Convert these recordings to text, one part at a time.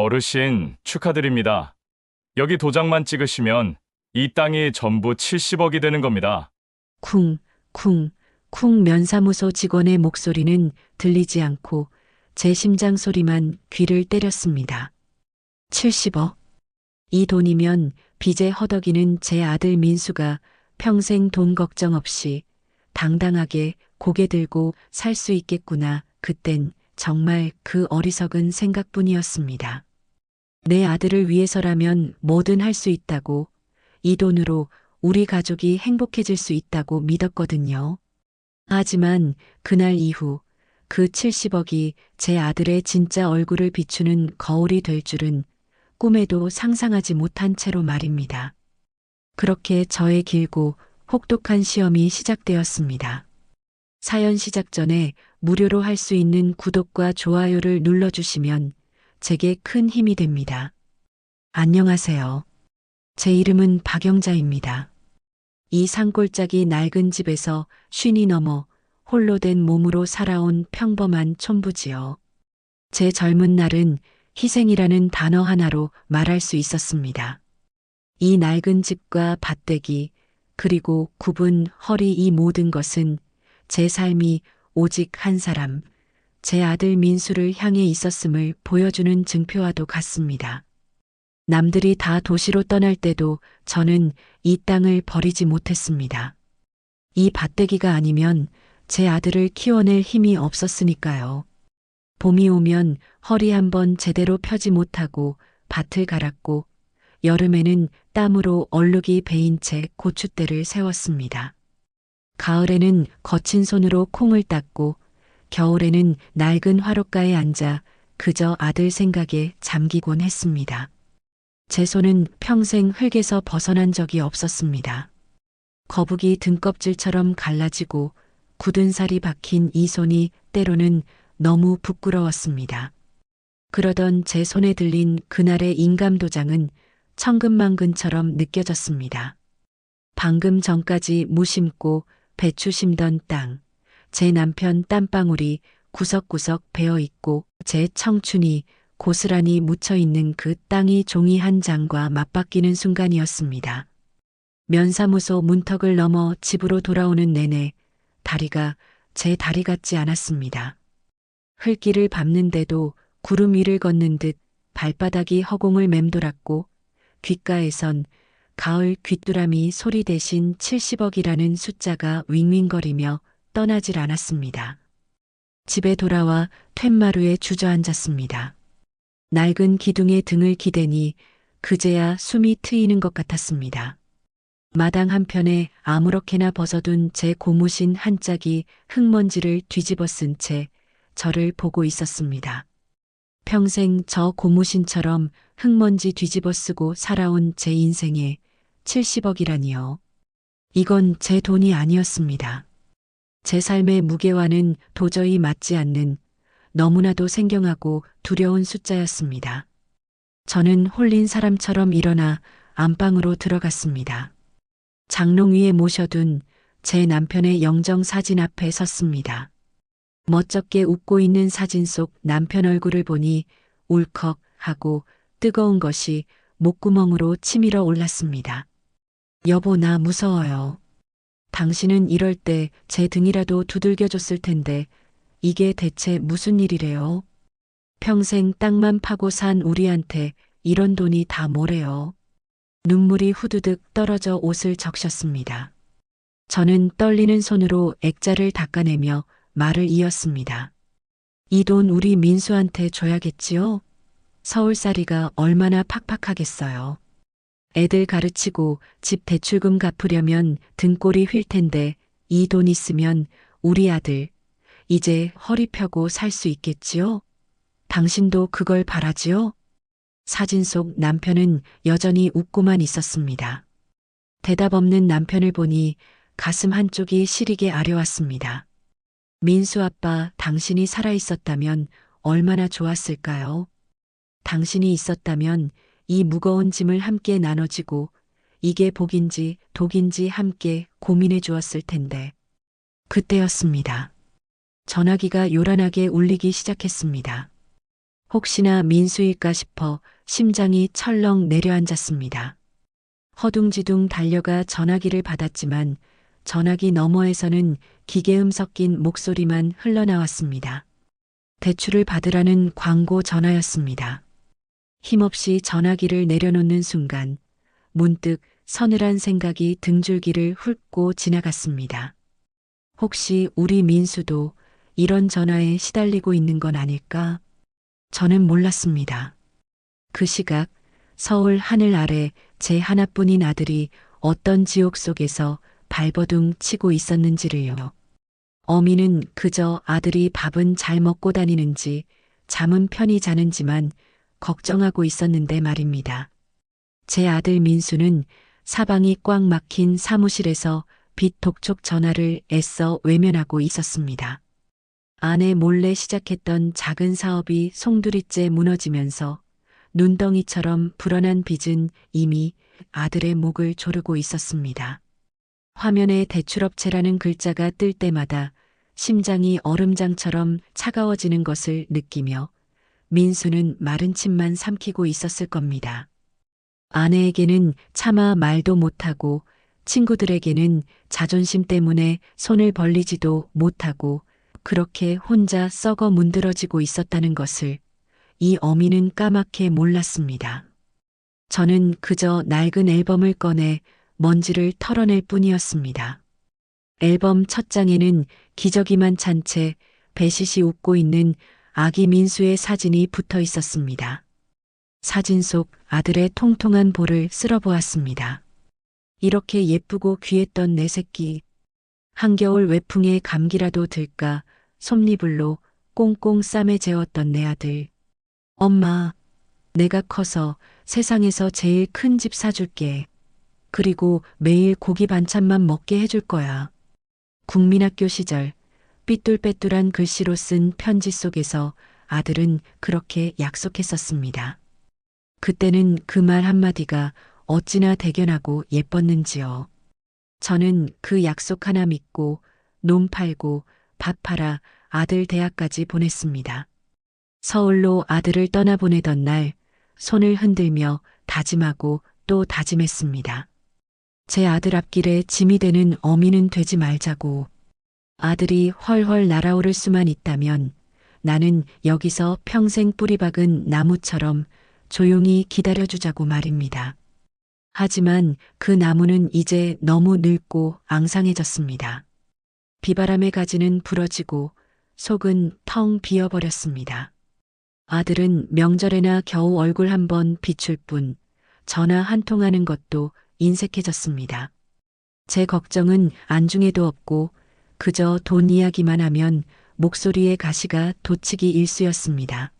어르신, 축하드립니다. 여기 도장만 찍으시면 이 땅이 전부 70억이 되는 겁니다. 쿵, 쿵, 쿵 면사무소 직원의 목소리는 들리지 않고 제 심장 소리만 귀를 때렸습니다. 70억. 이 돈이면 빚에 허덕이는 제 아들 민수가 평생 돈 걱정 없이 당당하게 고개 들고 살 수 있겠구나. 그땐 정말 그 어리석은 생각뿐이었습니다. 내 아들을 위해서라면 뭐든 할 수 있다고, 이 돈으로 우리 가족이 행복해질 수 있다고 믿었거든요. 하지만 그날 이후 그 70억이 제 아들의 진짜 얼굴을 비추는 거울이 될 줄은 꿈에도 상상하지 못한 채로 말입니다. 그렇게 저의 길고 혹독한 시험이 시작되었습니다. 사연 시작 전에 무료로 할 수 있는 구독과 좋아요를 눌러주시면 제게 큰 힘이 됩니다. 안녕하세요. 제 이름은 박영자입니다. 이 산골짜기 낡은 집에서 쉰이 넘어 홀로 된 몸으로 살아온 평범한 촌부지요. 제 젊은 날은 희생이라는 단어 하나로 말할 수 있었습니다. 이 낡은 집과 밭대기, 그리고 굽은 허리 이 모든 것은 제 삶이 오직 한 사람, 제 아들 민수를 향해 있었음을 보여주는 증표와도 같습니다. 남들이 다 도시로 떠날 때도 저는 이 땅을 버리지 못했습니다. 이 밭대기가 아니면 제 아들을 키워낼 힘이 없었으니까요. 봄이 오면 허리 한번 제대로 펴지 못하고 밭을 갈았고, 여름에는 땀으로 얼룩이 베인 채 고춧대를 세웠습니다. 가을에는 거친 손으로 콩을 땄고, 겨울에는 낡은 화롯가에 앉아 그저 아들 생각에 잠기곤 했습니다. 제 손은 평생 흙에서 벗어난 적이 없었습니다. 거북이 등껍질처럼 갈라지고 굳은 살이 박힌 이 손이 때로는 너무 부끄러웠습니다. 그러던 제 손에 들린 그날의 인감도장은 천근만근처럼 느껴졌습니다. 방금 전까지 무심고 배추 심던 땅, 제 남편 땀방울이 구석구석 베어 있고 제 청춘이 고스란히 묻혀 있는 그 땅이 종이 한 장과 맞바뀌는 순간이었습니다. 면사무소 문턱을 넘어 집으로 돌아오는 내내 다리가 제 다리 같지 않았습니다. 흘길을 밟는데도 구름 위를 걷는 듯 발바닥이 허공을 맴돌았고, 귓가에선 가을 귀뚜라미 소리 대신 70억이라는 숫자가 윙윙거리며 떠나질 않았습니다. 집에 돌아와 툇마루에 주저앉았습니다. 낡은 기둥에 등을 기대니 그제야 숨이 트이는 것 같았습니다. 마당 한편에 아무렇게나 벗어둔 제 고무신 한 짝이 흙먼지를 뒤집어 쓴 채 저를 보고 있었습니다. 평생 저 고무신처럼 흙먼지 뒤집어 쓰고 살아온 제 인생에 70억이라니요. 이건 제 돈이 아니었습니다. 제 삶의 무게와는 도저히 맞지 않는 너무나도 생경하고 두려운 숫자였습니다. 저는 홀린 사람처럼 일어나 안방으로 들어갔습니다. 장롱 위에 모셔둔 제 남편의 영정 사진 앞에 섰습니다. 멋쩍게 웃고 있는 사진 속 남편 얼굴을 보니 울컥 하고 뜨거운 것이 목구멍으로 치밀어 올랐습니다. 여보, 나 무서워요. 당신은 이럴 때 제 등이라도 두들겨줬을 텐데 이게 대체 무슨 일이래요? 평생 땅만 파고 산 우리한테 이런 돈이 다 뭐래요? 눈물이 후두득 떨어져 옷을 적셨습니다. 저는 떨리는 손으로 액자를 닦아내며 말을 이었습니다. 이 돈 우리 민수한테 줘야겠지요? 서울살이가 얼마나 팍팍하겠어요. 애들 가르치고 집 대출금 갚으려면 등골이 휠 텐데 이 돈 있으면 우리 아들 이제 허리 펴고 살 수 있겠지요? 당신도 그걸 바라지요? 사진 속 남편은 여전히 웃고만 있었습니다. 대답 없는 남편을 보니 가슴 한쪽이 시리게 아려왔습니다. 민수 아빠, 당신이 살아있었다면 얼마나 좋았을까요? 당신이 있었다면 이 무거운 짐을 함께 나눠지고 이게 복인지 독인지 함께 고민해 주었을 텐데. 그때였습니다. 전화기가 요란하게 울리기 시작했습니다. 혹시나 민수일까 싶어 심장이 철렁 내려앉았습니다. 허둥지둥 달려가 전화기를 받았지만 전화기 너머에서는 기계음 섞인 목소리만 흘러나왔습니다. 대출을 받으라는 광고 전화였습니다. 힘없이 전화기를 내려놓는 순간 문득 서늘한 생각이 등줄기를 훑고 지나갔습니다. 혹시 우리 민수도 이런 전화에 시달리고 있는 건 아닐까? 저는 몰랐습니다. 그 시각 서울 하늘 아래 제 하나뿐인 아들이 어떤 지옥 속에서 발버둥 치고 있었는지를요. 어미는 그저 아들이 밥은 잘 먹고 다니는지 잠은 편히 자는지만 걱정하고 있었는데 말입니다. 제 아들 민수는 사방이 꽉 막힌 사무실에서 빚 독촉 전화를 애써 외면하고 있었습니다. 아내 몰래 시작했던 작은 사업이 송두리째 무너지면서 눈덩이처럼 불어난 빚은 이미 아들의 목을 조르고 있었습니다. 화면에 대출업체라는 글자가 뜰 때마다 심장이 얼음장처럼 차가워지는 것을 느끼며 민수는 마른 침만 삼키고 있었을 겁니다. 아내에게는 차마 말도 못하고 친구들에게는 자존심 때문에 손을 벌리지도 못하고 그렇게 혼자 썩어 문드러지고 있었다는 것을 이 어미는 까맣게 몰랐습니다. 저는 그저 낡은 앨범을 꺼내 먼지를 털어낼 뿐이었습니다. 앨범 첫 장에는 기저귀만 찬 채 배시시 웃고 있는 아기 민수의 사진이 붙어 있었습니다. 사진 속 아들의 통통한 볼을 쓸어보았습니다. 이렇게 예쁘고 귀했던 내 새끼. 한겨울 외풍에 감기라도 들까 솜니불로 꽁꽁 쌈에 재웠던 내 아들. 엄마, 내가 커서 세상에서 제일 큰 집 사줄게. 그리고 매일 고기 반찬만 먹게 해줄 거야. 국민학교 시절 삐뚤빼뚤한 글씨로 쓴 편지 속에서 아들은 그렇게 약속했었습니다. 그때는 그 말 한마디가 어찌나 대견하고 예뻤는지요. 저는 그 약속 하나 믿고 논 팔고 밭 팔아 아들 대학까지 보냈습니다. 서울로 아들을 떠나보내던 날 손을 흔들며 다짐하고 또 다짐했습니다. 제 아들 앞길에 짐이 되는 어미는 되지 말자고. 아들이 훨훨 날아오를 수만 있다면 나는 여기서 평생 뿌리 박은 나무처럼 조용히 기다려주자고 말입니다. 하지만 그 나무는 이제 너무 늙고 앙상해졌습니다. 비바람에 가지는 부러지고 속은 텅 비어버렸습니다. 아들은 명절에나 겨우 얼굴 한번 비출 뿐 전화 한 통하는 것도 인색해졌습니다. 제 걱정은 안중에도 없고 그저 돈 이야기만 하면 목소리의 가시가 도치기 일쑤였습니다.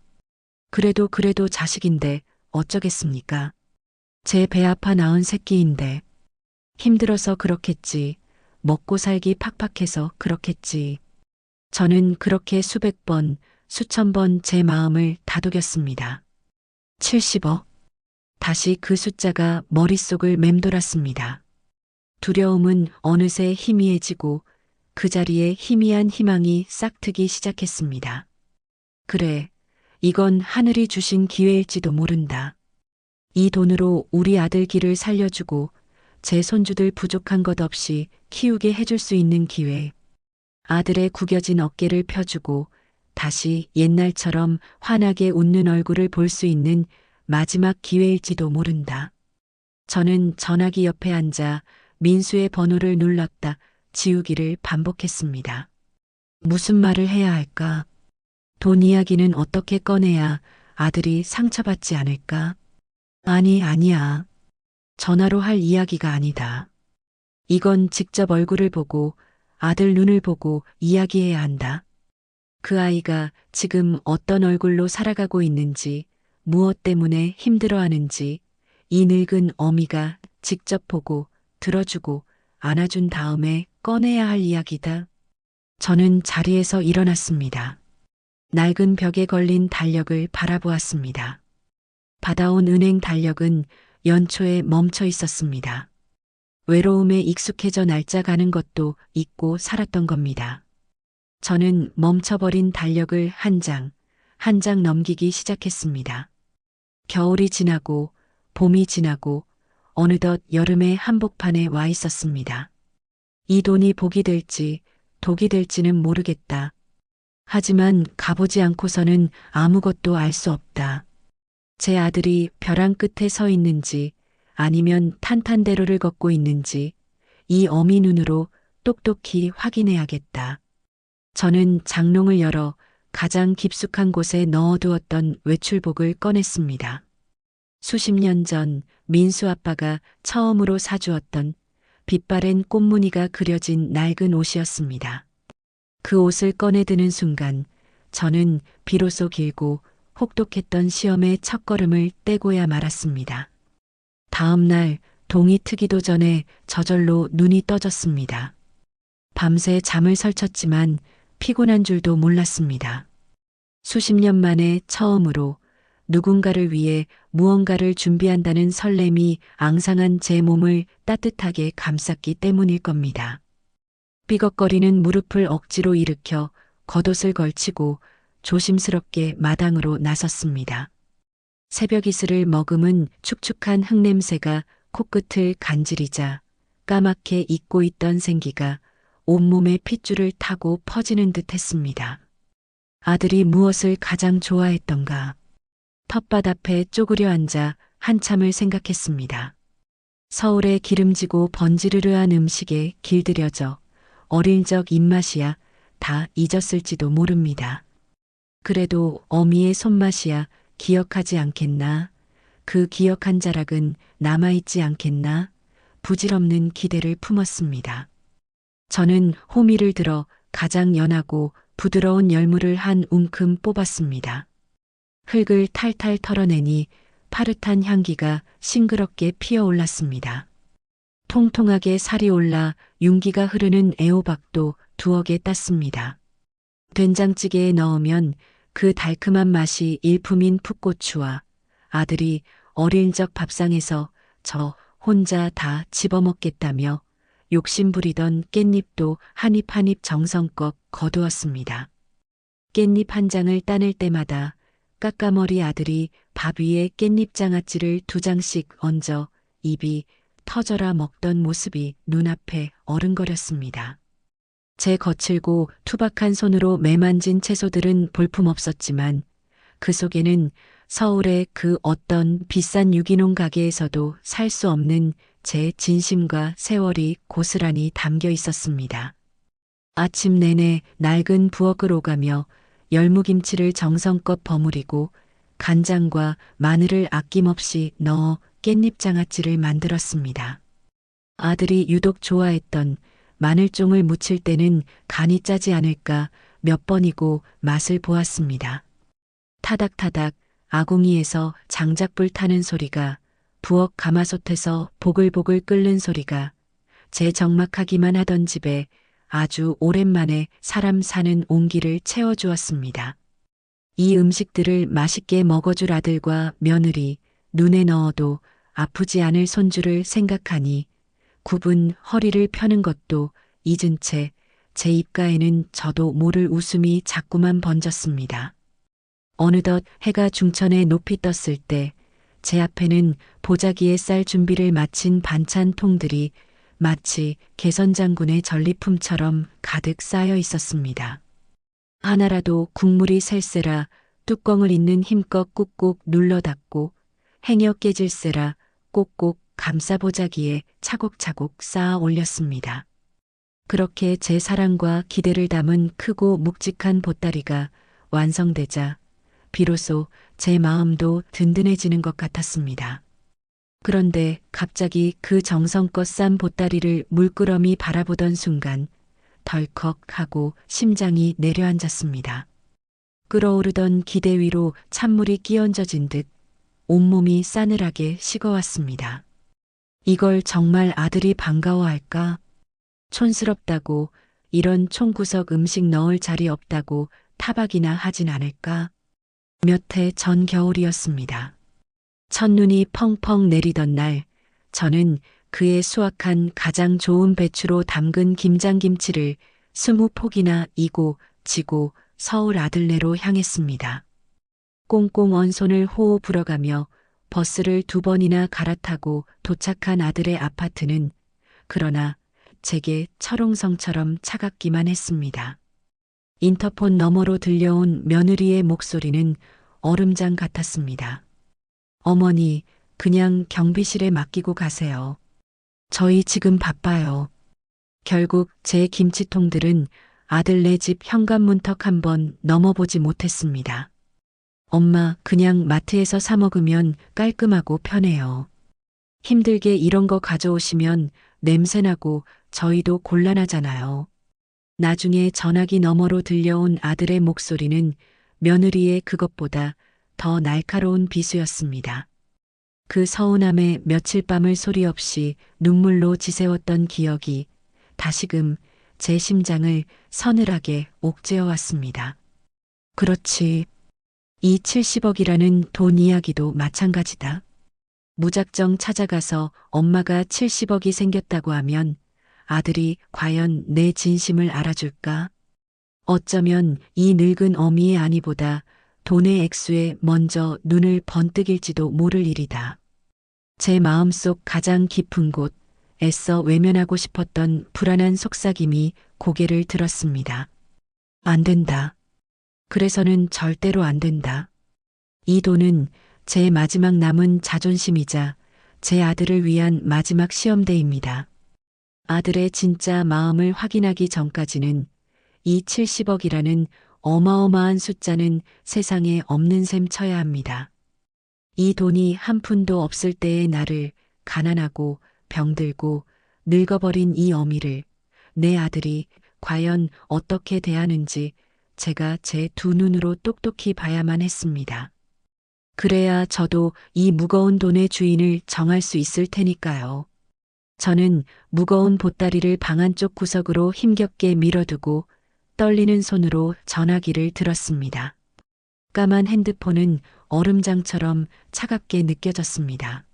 그래도 자식인데 어쩌겠습니까? 제 배 아파 낳은 새끼인데 힘들어서 그렇겠지. 먹고 살기 팍팍해서 그렇겠지. 저는 그렇게 수백 번, 수천 번 제 마음을 다독였습니다. 70억. 다시 그 숫자가 머릿속을 맴돌았습니다. 두려움은 어느새 희미해지고 그 자리에 희미한 희망이 싹트기 시작했습니다. 그래, 이건 하늘이 주신 기회일지도 모른다. 이 돈으로 우리 아들 길을 살려주고 제 손주들 부족한 것 없이 키우게 해줄 수 있는 기회. 아들의 구겨진 어깨를 펴주고 다시 옛날처럼 환하게 웃는 얼굴을 볼 수 있는 마지막 기회일지도 모른다. 저는 전화기 옆에 앉아 민수의 번호를 눌렀다 지우기를 반복했습니다. 무슨 말을 해야 할까? 돈 이야기는 어떻게 꺼내야 아들이 상처받지 않을까? 아니야. 전화로 할 이야기가 아니다. 이건 직접 얼굴을 보고 아들 눈을 보고 이야기해야 한다. 그 아이가 지금 어떤 얼굴로 살아가고 있는지, 무엇 때문에 힘들어하는지 이 늙은 어미가 직접 보고 들어주고 안아준 다음에 꺼내야 할 이야기다. 저는 자리에서 일어났습니다. 낡은 벽에 걸린 달력을 바라보았습니다. 받아온 은행 달력은 연초에 멈춰 있었습니다. 외로움에 익숙해져 날짜 가는 것도 잊고 살았던 겁니다. 저는 멈춰버린 달력을 한 장, 한 장 넘기기 시작했습니다. 겨울이 지나고 봄이 지나고 어느덧 여름의 한복판에 와 있었습니다. 이 돈이 복이 될지 독이 될지는 모르겠다. 하지만 가보지 않고서는 아무것도 알 수 없다. 제 아들이 벼랑 끝에 서 있는지 아니면 탄탄대로를 걷고 있는지 이 어미 눈으로 똑똑히 확인해야겠다. 저는 장롱을 열어 가장 깊숙한 곳에 넣어두었던 외출복을 꺼냈습니다. 수십 년 전 민수 아빠가 처음으로 사주었던 빛바랜 꽃무늬가 그려진 낡은 옷이었습니다. 그 옷을 꺼내드는 순간 저는 비로소 길고 혹독했던 시험의 첫걸음을 떼고야 말았습니다. 다음 날 동이 트기도 전에 저절로 눈이 떠졌습니다. 밤새 잠을 설쳤지만 피곤한 줄도 몰랐습니다. 수십 년 만에 처음으로 누군가를 위해 무언가를 준비한다는 설렘이 앙상한 제 몸을 따뜻하게 감쌌기 때문일 겁니다. 삐걱거리는 무릎을 억지로 일으켜 겉옷을 걸치고 조심스럽게 마당으로 나섰습니다. 새벽 이슬을 머금은 축축한 흙냄새가 코끝을 간지리자 까맣게 잊고 있던 생기가 온몸에 핏줄을 타고 퍼지는 듯 했습니다. 아들이 무엇을 가장 좋아했던가. 텃밭 앞에 쪼그려 앉아 한참을 생각했습니다. 서울의 기름지고 번지르르한 음식에 길들여져 어릴 적 입맛이야 다 잊었을지도 모릅니다. 그래도 어미의 손맛이야 기억하지 않겠나? 그 기억한 자락은 남아있지 않겠나? 부질없는 기대를 품었습니다. 저는 호미를 들어 가장 연하고 부드러운 열무를 한 움큼 뽑았습니다. 흙을 탈탈 털어내니 파릇한 향기가 싱그럽게 피어올랐습니다. 통통하게 살이 올라 윤기가 흐르는 애호박도 두어 개 땄습니다. 된장찌개에 넣으면 그 달큼한 맛이 일품인 풋고추와 아들이 어릴 적 밥상에서 저 혼자 다 집어먹겠다며 욕심부리던 깻잎도 한 입 한 입 정성껏 거두었습니다. 깻잎 한 장을 따낼 때마다 까까머리 아들이 밥 위에 깻잎 장아찌를 2장씩 얹어 입이 터져라 먹던 모습이 눈앞에 어른거렸습니다. 제 거칠고 투박한 손으로 매만진 채소들은 볼품없었지만 그 속에는 서울의 그 어떤 비싼 유기농 가게에서도 살 수 없는 제 진심과 세월이 고스란히 담겨 있었습니다. 아침 내내 낡은 부엌을 오가며 열무김치를 정성껏 버무리고 간장과 마늘을 아낌없이 넣어 깻잎 장아찌를 만들었습니다. 아들이 유독 좋아했던 마늘종을 무칠 때는 간이 짜지 않을까 몇 번이고 맛을 보았습니다. 타닥타닥 아궁이에서 장작불 타는 소리가, 부엌 가마솥에서 보글보글 끓는 소리가 제 적막하기만 하던 집에 아주 오랜만에 사람 사는 온기를 채워주었습니다. 이 음식들을 맛있게 먹어줄 아들과 며느리, 눈에 넣어도 아프지 않을 손주를 생각하니 굽은 허리를 펴는 것도 잊은 채 제 입가에는 저도 모를 웃음이 자꾸만 번졌습니다. 어느덧 해가 중천에 높이 떴을 때 제 앞에는 보자기에 쌀 준비를 마친 반찬 통들이 마치 개선장군의 전리품처럼 가득 쌓여 있었습니다. 하나라도 국물이 셀세라 뚜껑을 잇는 힘껏 꾹꾹 눌러 닫고 행여 깨질세라 꼭꼭 감싸 보자기에 차곡차곡 쌓아 올렸습니다. 그렇게 제 사랑과 기대를 담은 크고 묵직한 보따리가 완성되자 비로소 제 마음도 든든해지는 것 같았습니다. 그런데 갑자기 그 정성껏 싼 보따리를 물끄러미 바라보던 순간 덜컥하고 심장이 내려앉았습니다. 끓어오르던 기대 위로 찬물이 끼얹어진 듯 온몸이 싸늘하게 식어왔습니다. 이걸 정말 아들이 반가워할까? 촌스럽다고 이런 총구석 음식 넣을 자리 없다고 타박이나 하진 않을까? 몇 해 전 겨울이었습니다. 첫눈이 펑펑 내리던 날 저는 그의 수확한 가장 좋은 배추로 담근 김장김치를 20폭이나 이고 지고 서울 아들네로 향했습니다. 꽁꽁 언 손을 호호 불어가며 버스를 2번이나 갈아타고 도착한 아들의 아파트는 그러나 제게 철옹성처럼 차갑기만 했습니다. 인터폰 너머로 들려온 며느리의 목소리는 얼음장 같았습니다. 어머니, 그냥 경비실에 맡기고 가세요. 저희 지금 바빠요. 결국 제 김치통들은 아들네 집 현관문턱 한번 넘어보지 못했습니다. 엄마, 그냥 마트에서 사 먹으면 깔끔하고 편해요. 힘들게 이런 거 가져오시면 냄새나고 저희도 곤란하잖아요. 나중에 전화기 너머로 들려온 아들의 목소리는 며느리의 그것보다 더 날카로운 비수였습니다. 그 서운함에 며칠 밤을 소리 없이 눈물로 지새웠던 기억이 다시금 제 심장을 서늘하게 옥죄어 왔습니다. 그렇지. 이 70억이라는 돈 이야기도 마찬가지다. 무작정 찾아가서 엄마가 70억이 생겼다고 하면 아들이 과연 내 진심을 알아줄까? 어쩌면 이 늙은 어미의 아니보다 돈의 액수에 먼저 눈을 번뜩일지도 모를 일이다. 제 마음속 가장 깊은 곳, 애써 외면하고 싶었던 불안한 속삭임이 고개를 들었습니다. 안 된다. 그래서는 절대로 안 된다. 이 돈은 제 마지막 남은 자존심이자 제 아들을 위한 마지막 시험대입니다. 아들의 진짜 마음을 확인하기 전까지는 이 70억이라는 어마어마한 숫자는 세상에 없는 셈 쳐야 합니다. 이 돈이 한 푼도 없을 때의 나를 가난하고 병들고 늙어버린 이 어미를 내 아들이 과연 어떻게 대하는지 제가 제 2눈으로 똑똑히 봐야만 했습니다. 그래야 저도 이 무거운 돈의 주인을 정할 수 있을 테니까요. 저는 무거운 보따리를 방 안쪽 구석으로 힘겹게 밀어두고 떨리는 손으로 전화기를 들었습니다. 까만 핸드폰은 얼음장처럼 차갑게 느껴졌습니다.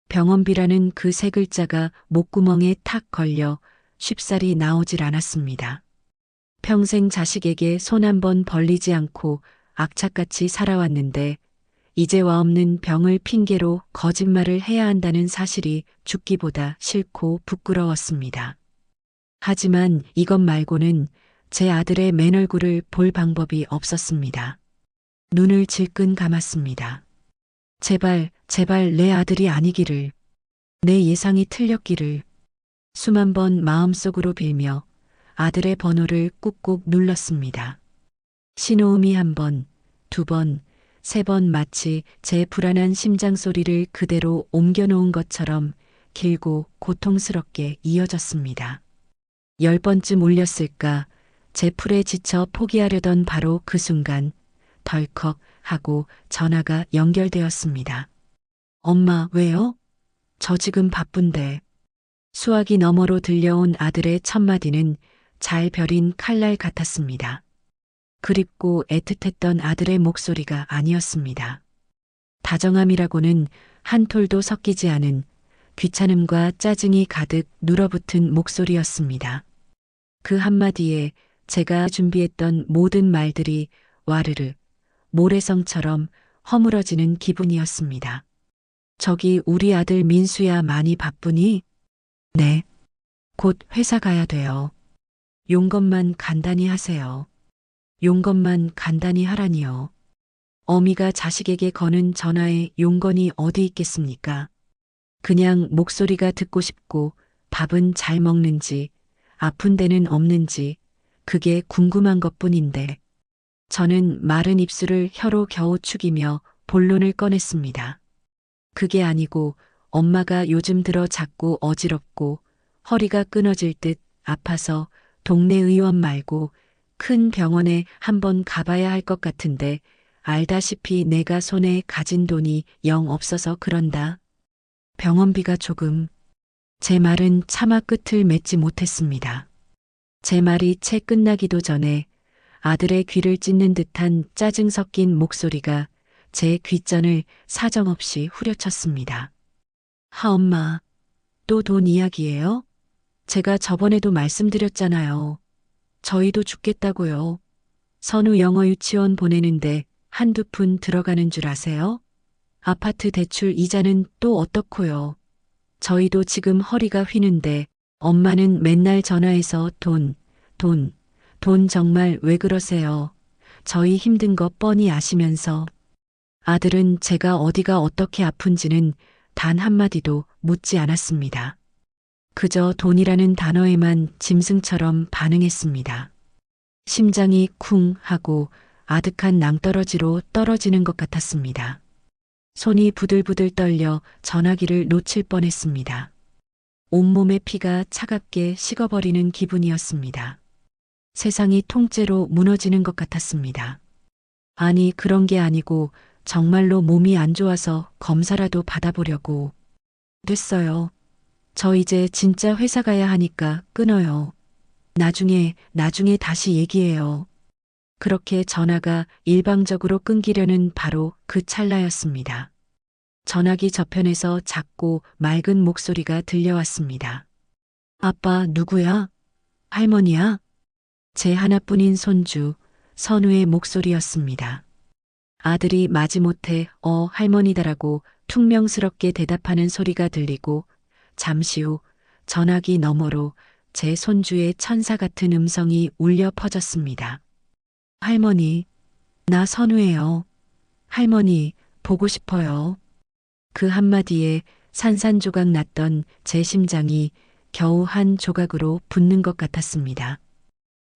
병원비라는 그 세 글자가 목구멍에 탁 걸려 쉽사리 나오질 않았습니다. 평생 자식에게 손 한 번 벌리지 않고 악착같이 살아왔는데 이제와 없는 병을 핑계로 거짓말을 해야 한다는 사실이 죽기보다 싫고 부끄러웠습니다. 하지만 이것 말고는 제 아들의 맨얼굴을 볼 방법이 없었습니다. 눈을 질끈 감았습니다. 제발, 제발 내 아들이 아니기를. 내 예상이 틀렸기를. 수만 번 마음속으로 빌며 아들의 번호를 꾹꾹 눌렀습니다. 신호음이 1번, 2번, 3번 마치 제 불안한 심장 소리를 그대로 옮겨놓은 것처럼 길고 고통스럽게 이어졌습니다. 10번쯤 울렸을까 제 풀에 지쳐 포기하려던 바로 그 순간 덜컥 하고 전화가 연결되었습니다. 엄마, 왜요? 저 지금 바쁜데. 수화기 너머로 들려온 아들의 첫마디는 잘 벼린 칼날 같았습니다. 그립고 애틋했던 아들의 목소리가 아니었습니다. 다정함이라고는 한 톨도 섞이지 않은 귀찮음과 짜증이 가득 눌어붙은 목소리였습니다. 그 한마디에 제가 준비했던 모든 말들이 와르르 모래성처럼 허물어지는 기분이었습니다. 저기 우리 아들 민수야, 많이 바쁘니? 네. 곧 회사 가야 돼요. 용건만 간단히 하세요. 용건만 간단히 하라니요. 어미가 자식에게 거는 전화에 용건이 어디 있겠습니까? 그냥 목소리가 듣고 싶고 밥은 잘 먹는지 아픈 데는 없는지 그게 궁금한 것뿐인데 저는 마른 입술을 혀로 겨우 축이며 본론을 꺼냈습니다. 그게 아니고 엄마가 요즘 들어 자꾸 어지럽고 허리가 끊어질 듯 아파서 동네 의원 말고 큰 병원에 한번 가봐야 할 것 같은데 알다시피 내가 손에 가진 돈이 영 없어서 그런다. 병원비가 조금. 제 말은 차마 끝을 맺지 못했습니다. 제 말이 채 끝나기도 전에 아들의 귀를 찢는 듯한 짜증 섞인 목소리가 제 귓전을 사정없이 후려쳤습니다. 하엄마, 또 돈 이야기예요? 제가 저번에도 말씀드렸잖아요. 저희도 죽겠다고요. 선우 영어 유치원 보내는데 한두 푼 들어가는 줄 아세요? 아파트 대출 이자는 또 어떻고요? 저희도 지금 허리가 휘는데 엄마는 맨날 전화해서 돈 정말 왜 그러세요? 저희 힘든 거 뻔히 아시면서. 아들은 제가 어디가 어떻게 아픈지는 단 한마디도 묻지 않았습니다. 그저 돈이라는 단어에만 짐승처럼 반응했습니다. 심장이 쿵 하고 아득한 낭떠러지로 떨어지는 것 같았습니다. 손이 부들부들 떨려 전화기를 놓칠 뻔했습니다. 온몸의 피가 차갑게 식어버리는 기분이었습니다. 세상이 통째로 무너지는 것 같았습니다. 아니, 그런 게 아니고 정말로 몸이 안 좋아서 검사라도 받아보려고. 됐어요. 저 이제 진짜 회사 가야 하니까 끊어요. 나중에 다시 얘기해요. 그렇게 전화가 일방적으로 끊기려는 바로 그 찰나였습니다. 전화기 저편에서 작고 맑은 목소리가 들려왔습니다. 아빠, 누구야? 할머니야? 제 하나뿐인 손주, 선우의 목소리였습니다. 아들이 마지못해 할머니다라고 퉁명스럽게 대답하는 소리가 들리고 잠시 후 전화기 너머로 제 손주의 천사 같은 음성이 울려 퍼졌습니다. 할머니, 나 선우예요. 할머니, 보고 싶어요. 그 한마디에 산산조각 났던 제 심장이 겨우 한 조각으로 붙는 것 같았습니다.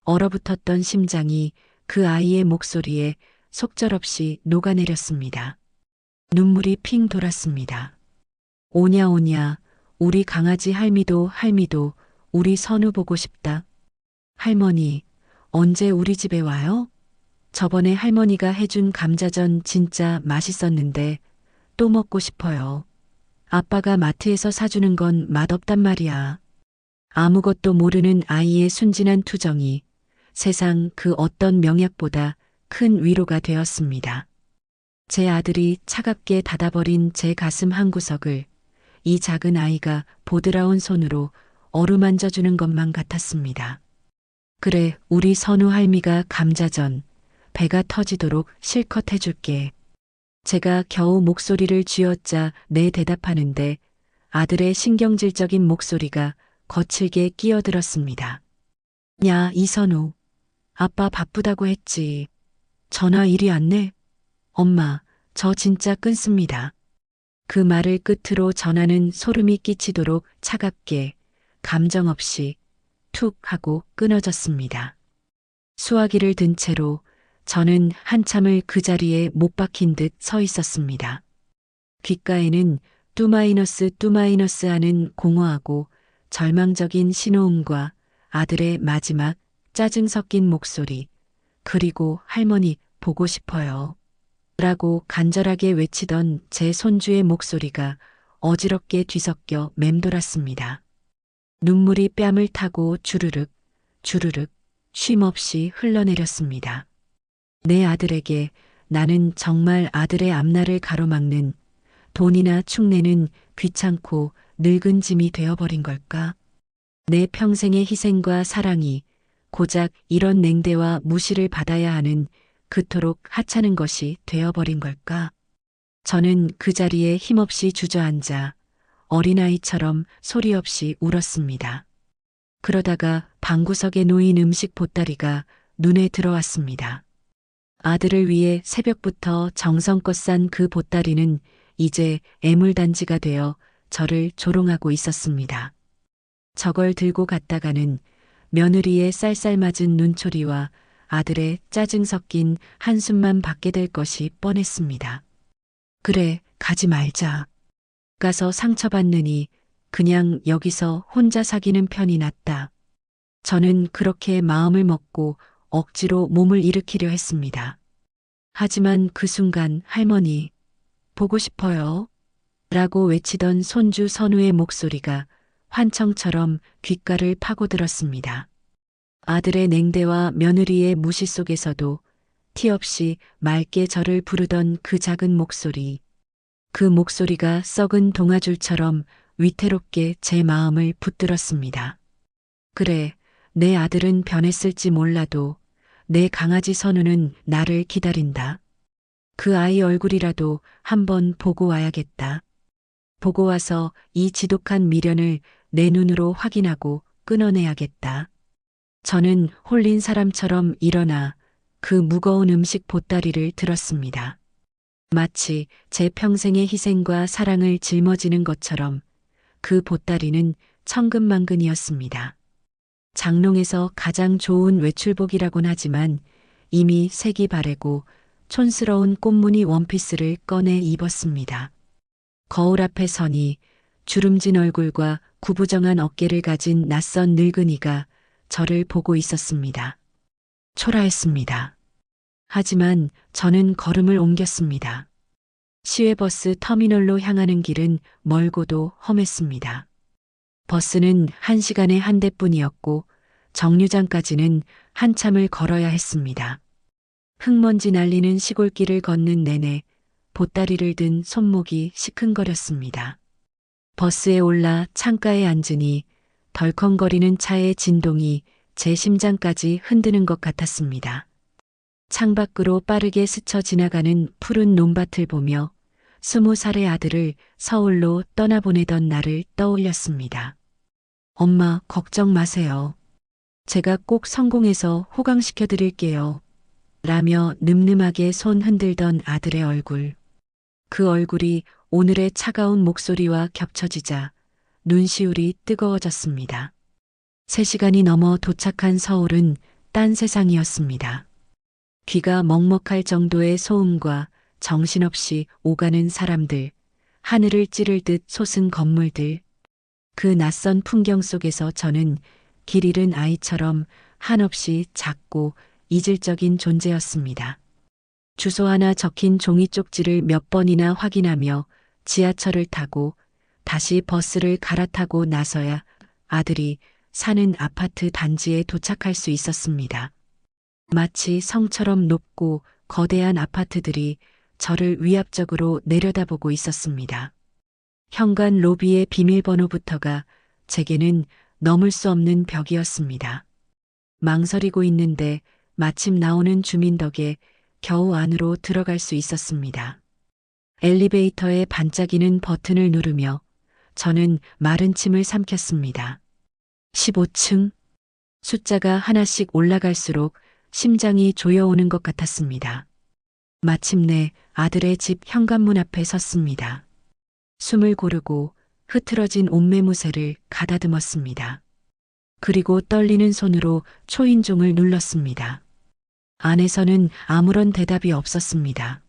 얼어붙었던 심장이 그 아이의 목소리에 속절없이 녹아내렸습니다. 눈물이 핑 돌았습니다. 오냐 오냐, 우리 강아지 할미도 우리 선우 보고 싶다. 할머니, 언제 우리 집에 와요? 저번에 할머니가 해준 감자전 진짜 맛있었는데 또 먹고 싶어요. 아빠가 마트에서 사주는 건 맛없단 말이야. 아무것도 모르는 아이의 순진한 투정이 세상 그 어떤 명약보다 큰 위로가 되었습니다. 제 아들이 차갑게 닫아버린 제 가슴 한구석을 이 작은 아이가 보드라운 손으로 어루만져주는 것만 같았습니다. 그래, 우리 선우 할미가 감자전, 배가 터지도록 실컷 해줄게. 제가 겨우 목소리를 쥐어짜 내 대답하는데 아들의 신경질적인 목소리가 거칠게 끼어들었습니다. 야, 이선우. 아빠 바쁘다고 했지. 전화 일이 안 내? 엄마, 저 진짜 끊습니다. 그 말을 끝으로 전화는 소름이 끼치도록 차갑게, 감정 없이 툭 하고 끊어졌습니다. 수화기를 든 채로 저는 한참을 그 자리에 못 박힌 듯 서 있었습니다. 귓가에는 뚜마이너스 하는 공허하고 절망적인 신호음과 아들의 마지막 짜증 섞인 목소리, 그리고 할머니 보고 싶어요. 라고 간절하게 외치던 제 손주의 목소리가 어지럽게 뒤섞여 맴돌았습니다. 눈물이 뺨을 타고 주르륵 쉼없이 흘러내렸습니다. 내 아들에게 나는 정말 아들의 앞날을 가로막는 돈이나 축내는 귀찮고 늙은 짐이 되어버린 걸까? 내 평생의 희생과 사랑이 고작 이런 냉대와 무시를 받아야 하는 그토록 하찮은 것이 되어버린 걸까? 저는 그 자리에 힘없이 주저앉아 어린아이처럼 소리 없이 울었습니다. 그러다가 방구석에 놓인 음식 보따리가 눈에 들어왔습니다. 아들을 위해 새벽부터 정성껏 싼 그 보따리는 이제 애물단지가 되어 저를 조롱하고 있었습니다. 저걸 들고 갔다가는 며느리의 쌀쌀맞은 눈초리와 아들의 짜증 섞인 한숨만 받게 될 것이 뻔했습니다. 그래, 가지 말자. 가서 상처받느니 그냥 여기서 혼자 사귀는 편이 낫다. 저는 그렇게 마음을 먹고 억지로 몸을 일으키려 했습니다. 하지만 그 순간 할머니, 보고 싶어요. 라고 외치던 손주 선우의 목소리가 환청처럼 귓가를 파고들었습니다. 아들의 냉대와 며느리의 무시 속에서도 티 없이 맑게 저를 부르던 그 작은 목소리. 그 목소리가 썩은 동아줄처럼 위태롭게 제 마음을 붙들었습니다. 그래, 내 아들은 변했을지 몰라도 내 강아지 선우는 나를 기다린다. 그 아이 얼굴이라도 한번 보고 와야겠다. 보고 와서 이 지독한 미련을 내 눈으로 확인하고 끊어내야겠다. 저는 홀린 사람처럼 일어나 그 무거운 음식 보따리를 들었습니다. 마치 제 평생의 희생과 사랑을 짊어지는 것처럼 그 보따리는 천근만근이었습니다. 장롱에서 가장 좋은 외출복이라곤 하지만 이미 색이 바래고 촌스러운 꽃무늬 원피스를 꺼내 입었습니다. 거울 앞에 서니 주름진 얼굴과 구부정한 어깨를 가진 낯선 늙은이가 저를 보고 있었습니다. 초라했습니다. 하지만 저는 걸음을 옮겼습니다. 시외버스 터미널로 향하는 길은 멀고도 험했습니다. 버스는 1시간에 한 대뿐이었고 정류장까지는 한참을 걸어야 했습니다. 흙먼지 날리는 시골길을 걷는 내내 보따리를 든 손목이 시큰거렸습니다. 버스에 올라 창가에 앉으니 덜컹거리는 차의 진동이 제 심장까지 흔드는 것 같았습니다. 창밖으로 빠르게 스쳐 지나가는 푸른 논밭을 보며 20살의 아들을 서울로 떠나보내던 날을 떠올렸습니다. 엄마, 걱정 마세요. 제가 꼭 성공해서 호강시켜 드릴게요. 라며 늠름하게 손 흔들던 아들의 얼굴. 그 얼굴이 오늘의 차가운 목소리와 겹쳐지자 눈시울이 뜨거워졌습니다. 3시간이 넘어 도착한 서울은 딴 세상이었습니다. 귀가 먹먹할 정도의 소음과 정신없이 오가는 사람들, 하늘을 찌를 듯 솟은 건물들. 그 낯선 풍경 속에서 저는 길 잃은 아이처럼 한없이 작고 이질적인 존재였습니다. 주소 하나 적힌 종이 쪽지를 몇 번이나 확인하며 지하철을 타고 다시 버스를 갈아타고 나서야 아들이 사는 아파트 단지에 도착할 수 있었습니다. 마치 성처럼 높고 거대한 아파트들이 저를 위압적으로 내려다보고 있었습니다. 현관 로비의 비밀번호부터가 제게는 넘을 수 없는 벽이었습니다. 망설이고 있는데 마침 나오는 주민 덕에 겨우 안으로 들어갈 수 있었습니다. 엘리베이터의 반짝이는 버튼을 누르며 저는 마른 침을 삼켰습니다. 15층. 숫자가 하나씩 올라갈수록 심장이 조여오는 것 같았습니다. 마침내 아들의 집 현관문 앞에 섰습니다. 숨을 고르고 흐트러진 옷매무새를 가다듬었습니다. 그리고 떨리는 손으로 초인종을 눌렀습니다. 안에서는 아무런 대답이 없었습니다.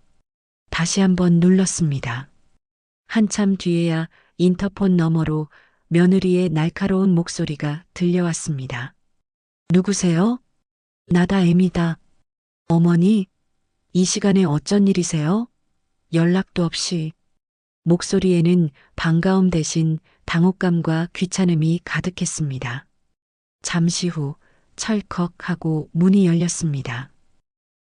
다시 한번 눌렀습니다. 한참 뒤에야 인터폰 너머로 며느리의 날카로운 목소리가 들려왔습니다. 누구세요? 나다 애미다. 어머니, 이 시간에 어쩐 일이세요? 연락도 없이. 목소리에는 반가움 대신 당혹감과 귀찮음이 가득했습니다. 잠시 후 철컥하고 문이 열렸습니다.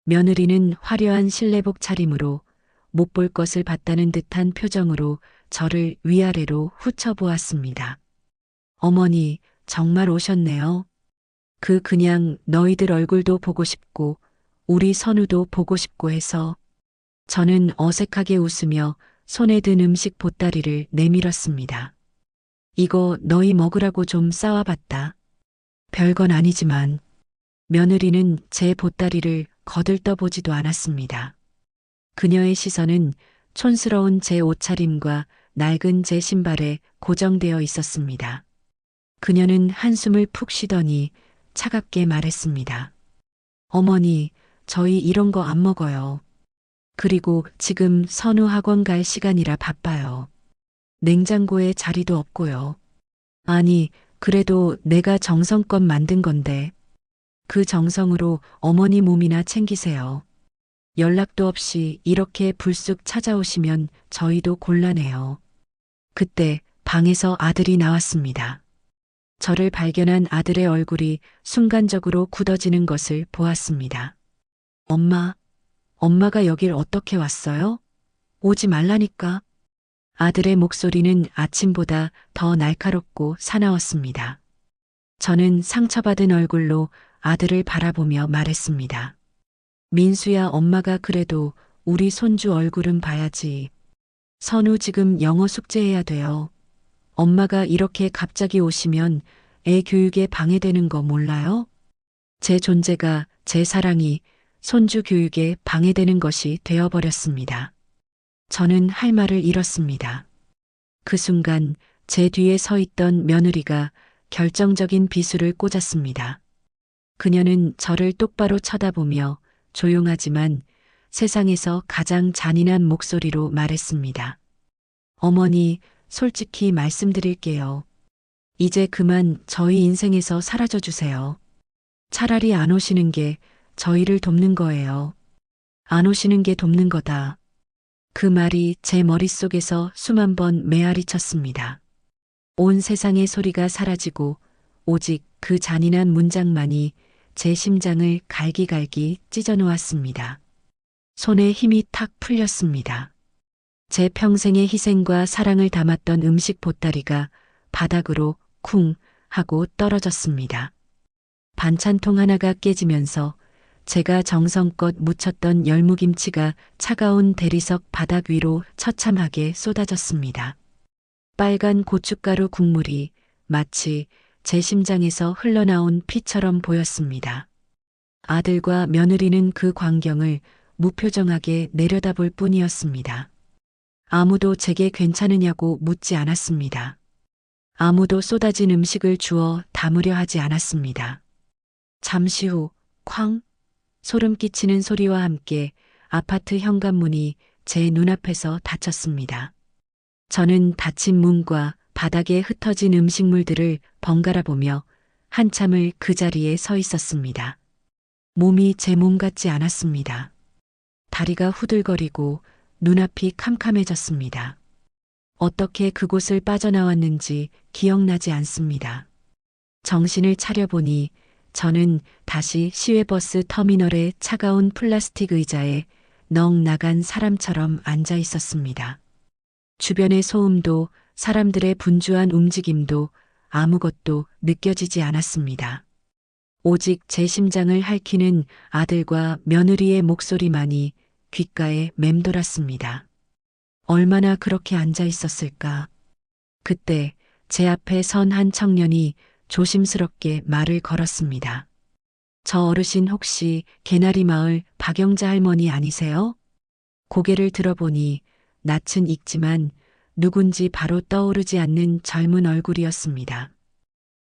며느리는 화려한 실내복 차림으로 못 볼 것을 봤다는 듯한 표정으로 저를 위아래로 훑어보았습니다. 어머니, 정말 오셨네요. 그냥 너희들 얼굴도 보고 싶고 우리 선우도 보고 싶고 해서. 저는 어색하게 웃으며 손에 든 음식 보따리를 내밀었습니다. 이거 너희 먹으라고 좀 싸와봤다. 별건 아니지만. 며느리는 제 보따리를 거들떠보지도 않았습니다. 그녀의 시선은 촌스러운 제 옷차림과 낡은 제 신발에 고정되어 있었습니다. 그녀는 한숨을 푹 쉬더니 차갑게 말했습니다. 어머니, 저희 이런 거 안 먹어요. 그리고 지금 선우 학원 갈 시간이라 바빠요. 냉장고에 자리도 없고요. 아니, 그래도 내가 정성껏 만든 건데. 그 정성으로 어머니 몸이나 챙기세요. 연락도 없이 이렇게 불쑥 찾아오시면 저희도 곤란해요. 그때 방에서 아들이 나왔습니다. 저를 발견한 아들의 얼굴이 순간적으로 굳어지는 것을 보았습니다. 엄마가 여길 어떻게 왔어요? 오지 말라니까. 아들의 목소리는 아침보다 더 날카롭고 사나웠습니다. 저는 상처받은 얼굴로 아들을 바라보며 말했습니다. 민수야, 엄마가 그래도 우리 손주 얼굴은 봐야지. 선우 지금 영어 숙제해야 돼요. 엄마가 이렇게 갑자기 오시면 애 교육에 방해되는 거 몰라요? 제 존재가, 제 사랑이 손주 교육에 방해되는 것이 되어버렸습니다. 저는 할 말을 잃었습니다. 그 순간 제 뒤에 서 있던 며느리가 결정적인 비수를 꽂았습니다. 그녀는 저를 똑바로 쳐다보며 조용하지만 세상에서 가장 잔인한 목소리로 말했습니다. 어머니, 솔직히 말씀드릴게요. 이제 그만 저희 인생에서 사라져 주세요. 차라리 안 오시는 게 저희를 돕는 거예요. 안 오시는 게 돕는 거다. 그 말이 제 머릿속에서 수만 번 메아리 쳤습니다. 온 세상의 소리가 사라지고 오직 그 잔인한 문장만이 제 심장을 갈기갈기 찢어 놓았습니다. 손에 힘이 탁 풀렸습니다. 제 평생의 희생과 사랑을 담았던 음식 보따리가 바닥으로 쿵 하고 떨어졌습니다. 반찬통 하나가 깨지면서 제가 정성껏 무쳤던 열무김치가 차가운 대리석 바닥 위로 처참하게 쏟아졌습니다. 빨간 고춧가루 국물이 마치 제 심장에서 흘러나온 피처럼 보였습니다. 아들과 며느리는 그 광경을 무표정하게 내려다볼 뿐이었습니다. 아무도 제게 괜찮으냐고 묻지 않았습니다. 아무도 쏟아진 음식을 주워 담으려 하지 않았습니다. 잠시 후 쾅 소름 끼치는 소리와 함께 아파트 현관문이 제 눈앞에서 닫혔습니다. 저는 닫힌 문과 바닥에 흩어진 음식물들을 번갈아 보며 한참을 그 자리에 서 있었습니다. 몸이 제 몸 같지 않았습니다. 다리가 후들거리고 눈앞이 캄캄해졌습니다. 어떻게 그곳을 빠져나왔는지 기억나지 않습니다. 정신을 차려보니 저는 다시 시외버스 터미널의 차가운 플라스틱 의자에 넋 나간 사람처럼 앉아 있었습니다. 주변의 소음도 사람들의 분주한 움직임도 아무것도 느껴지지 않았습니다. 오직 제 심장을 핥히는 아들과 며느리의 목소리만이 귓가에 맴돌았습니다. 얼마나 그렇게 앉아 있었을까? 그때 제 앞에 선 한 청년이 조심스럽게 말을 걸었습니다. 저 어르신 혹시 개나리 마을 박영자 할머니 아니세요? 고개를 들어보니 낯은 익지만 누군지 바로 떠오르지 않는 젊은 얼굴이었습니다.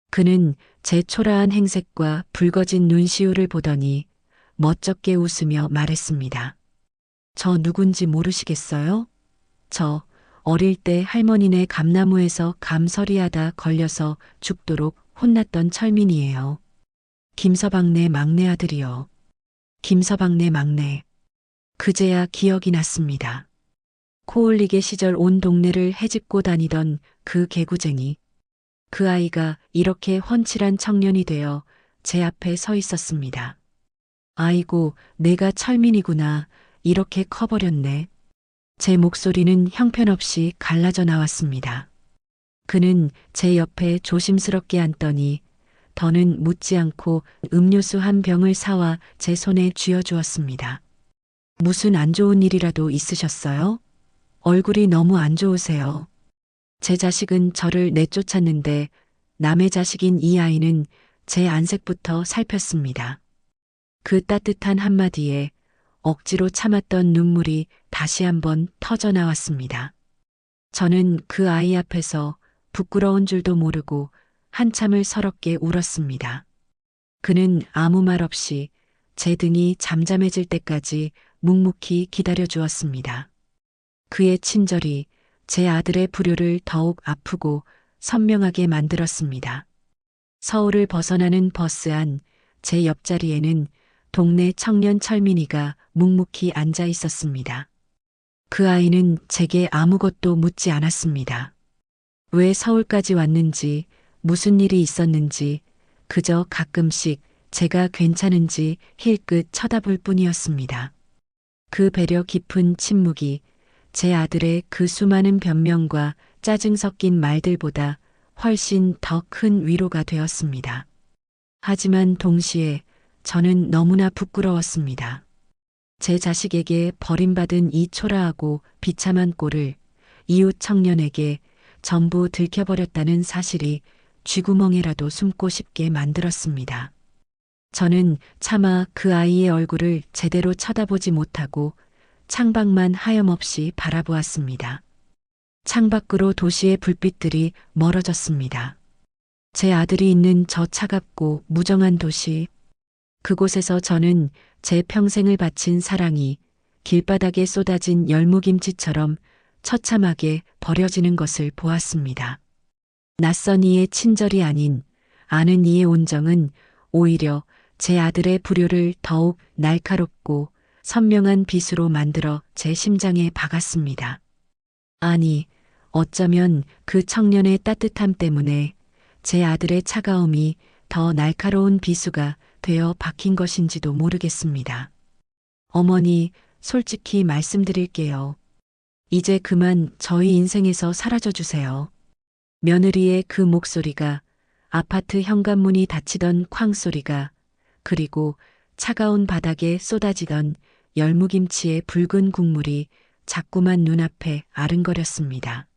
그는 제 초라한 행색과 붉어진 눈시울을 보더니 멋쩍게 웃으며 말했습니다. 저 누군지 모르시겠어요? 저 어릴 때 할머니네 감나무에서 감서리하다 걸려서 죽도록 혼났던 철민이에요. 김서방네 막내 아들이요. 김서방네 막내. 그제야 기억이 났습니다. 코올리게 시절 온 동네를 헤집고 다니던 그 개구쟁이. 그 아이가 이렇게 훤칠한 청년이 되어 제 앞에 서 있었습니다. 아이고, 내가 철민이구나. 이렇게 커버렸네. 제 목소리는 형편없이 갈라져 나왔습니다. 그는 제 옆에 조심스럽게 앉더니 더는 묻지 않고 음료수 한 병을 사와 제 손에 쥐어주었습니다. 무슨 안 좋은 일이라도 있으셨어요? 얼굴이 너무 안 좋으세요. 제 자식은 저를 내쫓았는데 남의 자식인 이 아이는 제 안색부터 살폈습니다. 그 따뜻한 한마디에 억지로 참았던 눈물이 다시 한번 터져 나왔습니다. 저는 그 아이 앞에서 부끄러운 줄도 모르고 한참을 서럽게 울었습니다. 그는 아무 말 없이 제 등이 잠잠해질 때까지 묵묵히 기다려 주었습니다. 그의 친절이 제 아들의 불효를 더욱 아프고 선명하게 만들었습니다. 서울을 벗어나는 버스 안 제 옆자리에는 동네 청년 철민이가 묵묵히 앉아 있었습니다. 그 아이는 제게 아무것도 묻지 않았습니다. 왜 서울까지 왔는지, 무슨 일이 있었는지, 그저 가끔씩 제가 괜찮은지 힐끗 쳐다볼 뿐이었습니다. 그 배려 깊은 침묵이 제 아들의 그 수많은 변명과 짜증 섞인 말들보다 훨씬 더 큰 위로가 되었습니다. 하지만 동시에 저는 너무나 부끄러웠습니다. 제 자식에게 버림받은 이 초라하고 비참한 꼴을 이웃 청년에게 전부 들켜버렸다는 사실이 쥐구멍에라도 숨고 싶게 만들었습니다. 저는 차마 그 아이의 얼굴을 제대로 쳐다보지 못하고 창밖만 하염없이 바라보았습니다. 창밖으로 도시의 불빛들이 멀어졌습니다. 제 아들이 있는 저 차갑고 무정한 도시, 그곳에서 저는 제 평생을 바친 사랑이 길바닥에 쏟아진 열무김치처럼 처참하게 버려지는 것을 보았습니다. 낯선 이의 친절이 아닌 아는 이의 온정은 오히려 제 아들의 불효를 더욱 날카롭고 선명한 빛으로 만들어 제 심장에 박았습니다. 아니, 어쩌면 그 청년의 따뜻함 때문에 제 아들의 차가움이 더 날카로운 비수가 되어 박힌 것인지도 모르겠습니다. 어머니, 솔직히 말씀드릴게요. 이제 그만 저희 인생에서 사라져 주세요. 며느리의 그 목소리가, 아파트 현관문이 닫히던 쾅 소리가, 그리고 차가운 바닥에 쏟아지던 열무김치의 붉은 국물이 자꾸만 눈앞에 아른거렸습니다.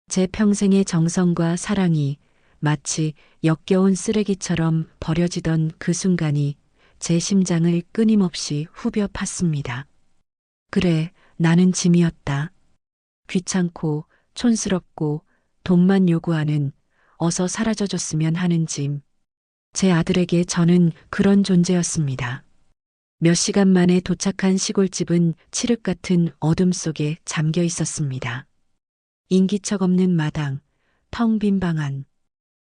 제 평생의 정성과 사랑이 마치 역겨운 쓰레기처럼 버려지던 그 순간이 제 심장을 끊임없이 후벼 팠습니다. 그래, 나는 짐이었다. 귀찮고 촌스럽고 돈만 요구하는, 어서 사라져줬으면 하는 짐. 제 아들에게 저는 그런 존재였습니다. 몇 시간 만에 도착한 시골집은 칠흑 같은 어둠 속에 잠겨 있었습니다. 인기척 없는 마당, 텅 빈 방 안.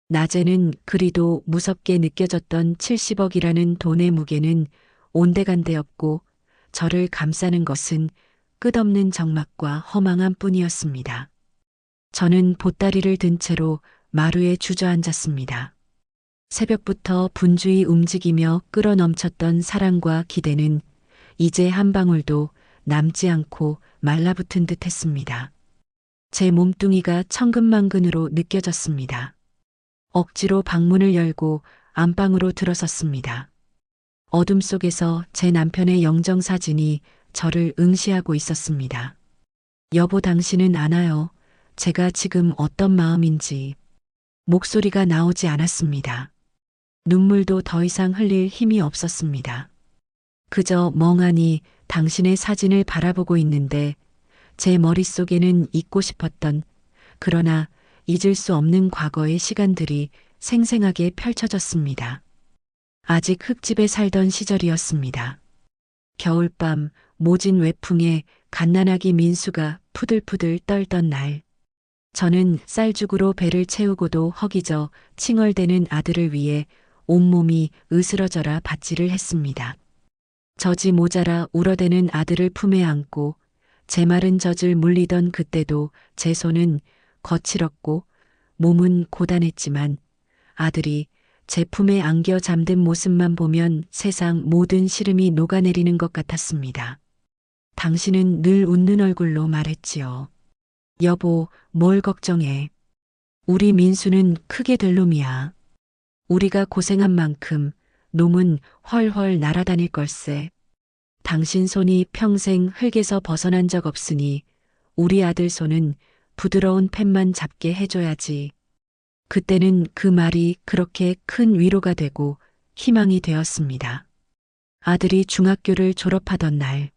낮에는 그리도 무섭게 느껴졌던 70억이라는 돈의 무게는 온데간데 없고 저를 감싸는 것은 끝없는 적막과 허망함 뿐이었습니다. 저는 보따리를 든 채로 마루에 주저앉았습니다. 새벽부터 분주히 움직이며 끌어넘쳤던 사랑과 기대는 이제 한 방울도 남지 않고 말라붙은 듯 했습니다. 제 몸뚱이가 천근만근으로 느껴졌습니다. 억지로 방문을 열고 안방으로 들어섰습니다. 어둠 속에서 제 남편의 영정사진이 저를 응시하고 있었습니다. 여보, 당신은 아나요? 제가 지금 어떤 마음인지. 목소리가 나오지 않았습니다. 눈물도 더 이상 흘릴 힘이 없었습니다. 그저 멍하니 당신의 사진을 바라보고 있는데 제 머릿속에는 잊고 싶었던, 그러나 잊을 수 없는 과거의 시간들이 생생하게 펼쳐졌습니다. 아직 흙집에 살던 시절이었습니다. 겨울밤 모진 외풍에 갓난아기 민수가 푸들푸들 떨던 날, 저는 쌀죽으로 배를 채우고도 허기져 칭얼대는 아들을 위해 온몸이 으스러져라 밭질을 했습니다. 젖이 모자라 울어대는 아들을 품에 안고 제 마른 젖을 물리던 그때도 제 손은 거칠었고 몸은 고단했지만 아들이 제 품에 안겨 잠든 모습만 보면 세상 모든 시름이 녹아내리는 것 같았습니다. 당신은 늘 웃는 얼굴로 말했지요. 여보, 뭘 걱정해. 우리 민수는 크게 될 놈이야. 우리가 고생한 만큼 놈은 훨훨 날아다닐 걸세. 당신 손이 평생 흙에서 벗어난 적 없으니 우리 아들 손은 부드러운 펜만 잡게 해줘야지. 그때는 그 말이 그렇게 큰 위로가 되고 희망이 되었습니다. 아들이 중학교를 졸업하던 날,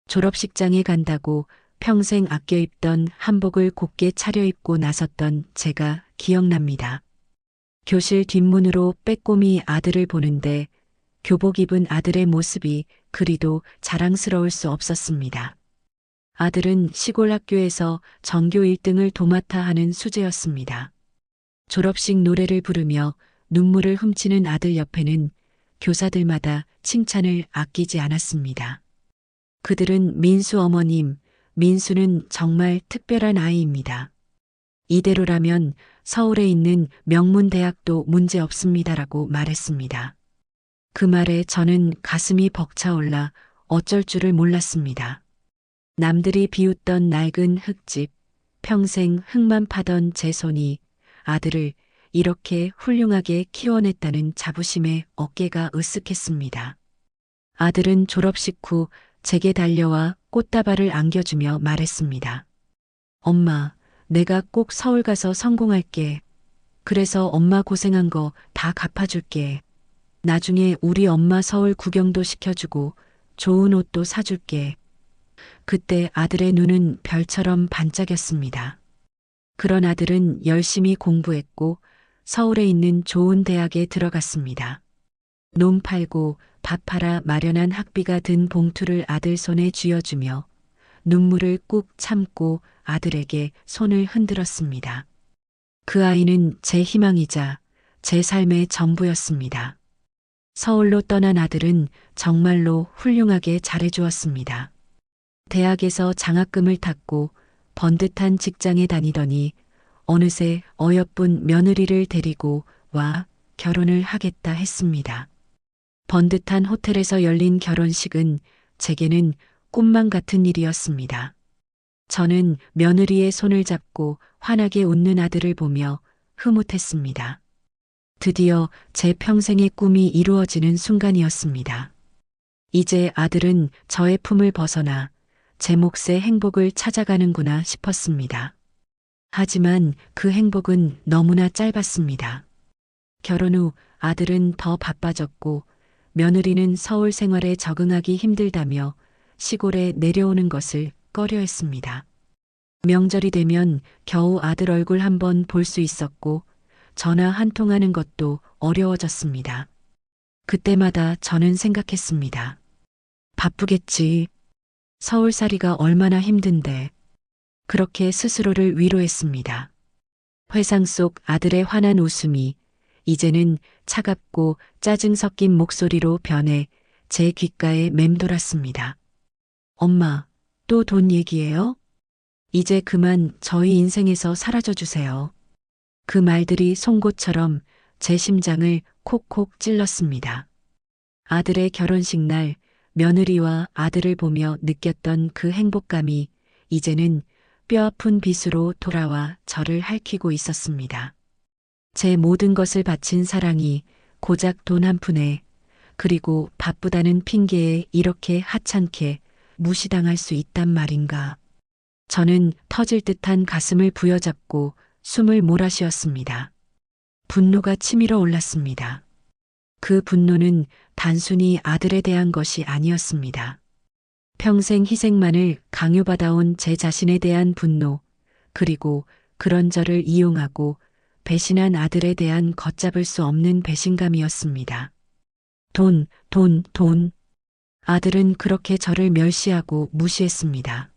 졸업식장에 간다고 평생 아껴 입던 한복을 곱게 차려입고 나섰던 제가 기억납니다. 교실 뒷문으로 빼꼼히 아들을 보는데 교복 입은 아들의 모습이 그리도 자랑스러울 수 없었습니다. 아들은 시골 학교에서 전교 1등을 도맡아 하는 수재였습니다. 졸업식 노래를 부르며 눈물을 훔치는 아들 옆에는 교사들마다 칭찬을 아끼지 않았습니다. 그들은 민수 어머님, 민수는 정말 특별한 아이입니다. 이대로라면 서울에 있는 명문대학도 문제 없습니다라고 말했습니다. 그 말에 저는 가슴이 벅차올라 어쩔 줄을 몰랐습니다. 남들이 비웃던 낡은 흙집, 평생 흙만 파던 제 손이 아들을 이렇게 훌륭하게 키워냈다는 자부심에 어깨가 으쓱했습니다. 아들은 졸업식 후 제게 달려와 꽃다발을 안겨주며 말했습니다. 엄마, 내가 꼭 서울 가서 성공할게. 그래서 엄마 고생한 거 다 갚아줄게. 나중에 우리 엄마 서울 구경도 시켜주고 좋은 옷도 사줄게. 그때 아들의 눈은 별처럼 반짝였습니다. 그런 아들은 열심히 공부했고 서울에 있는 좋은 대학에 들어갔습니다. 논 팔고 밥 팔아 마련한 학비가 든 봉투를 아들 손에 쥐어주며 눈물을 꾹 참고 아들에게 손을 흔들었습니다. 그 아이는 제 희망이자 제 삶의 전부였습니다. 서울로 떠난 아들은 정말로 훌륭하게 잘해주었습니다. 대학에서 장학금을 탔고 번듯한 직장에 다니더니 어느새 어여쁜 며느리를 데리고 와 결혼을 하겠다 했습니다. 번듯한 호텔에서 열린 결혼식은 제게는 꿈만 같은 일이었습니다. 저는 며느리의 손을 잡고 환하게 웃는 아들을 보며 흐뭇했습니다. 드디어 제 평생의 꿈이 이루어지는 순간이었습니다. 이제 아들은 저의 품을 벗어나 제 몫의 행복을 찾아가는구나 싶었습니다. 하지만 그 행복은 너무나 짧았습니다. 결혼 후 아들은 더 바빠졌고 며느리는 서울 생활에 적응하기 힘들다며 시골에 내려오는 것을 꺼려했습니다. 명절이 되면 겨우 아들 얼굴 한번 볼 수 있었고 전화 한 통하는 것도 어려워졌습니다. 그때마다 저는 생각했습니다. 바쁘겠지. 서울살이가 얼마나 힘든데. 그렇게 스스로를 위로했습니다. 회상 속 아들의 환한 웃음이 이제는 차갑고 짜증 섞인 목소리로 변해 제 귓가에 맴돌았습니다. 엄마, 또 돈 얘기예요? 이제 그만 저희 인생에서 사라져 주세요. 그 말들이 송곳처럼 제 심장을 콕콕 찔렀습니다. 아들의 결혼식 날 며느리와 아들을 보며 느꼈던 그 행복감이 이제는 뼈아픈 비수로 돌아와 저를 핥히고 있었습니다. 제 모든 것을 바친 사랑이 고작 돈 한 푼에 그리고 바쁘다는 핑계에 이렇게 하찮게 무시당할 수 있단 말인가. 저는 터질 듯한 가슴을 부여잡고 숨을 몰아쉬었습니다. 분노가 치밀어 올랐습니다. 그 분노는 단순히 아들에 대한 것이 아니었습니다. 평생 희생만을 강요받아온 제 자신에 대한 분노, 그리고 그런 저를 이용하고 배신한 아들에 대한 걷잡을 수 없는 배신감이었습니다. 돈. 아들은 그렇게 저를 멸시하고 무시했습니다.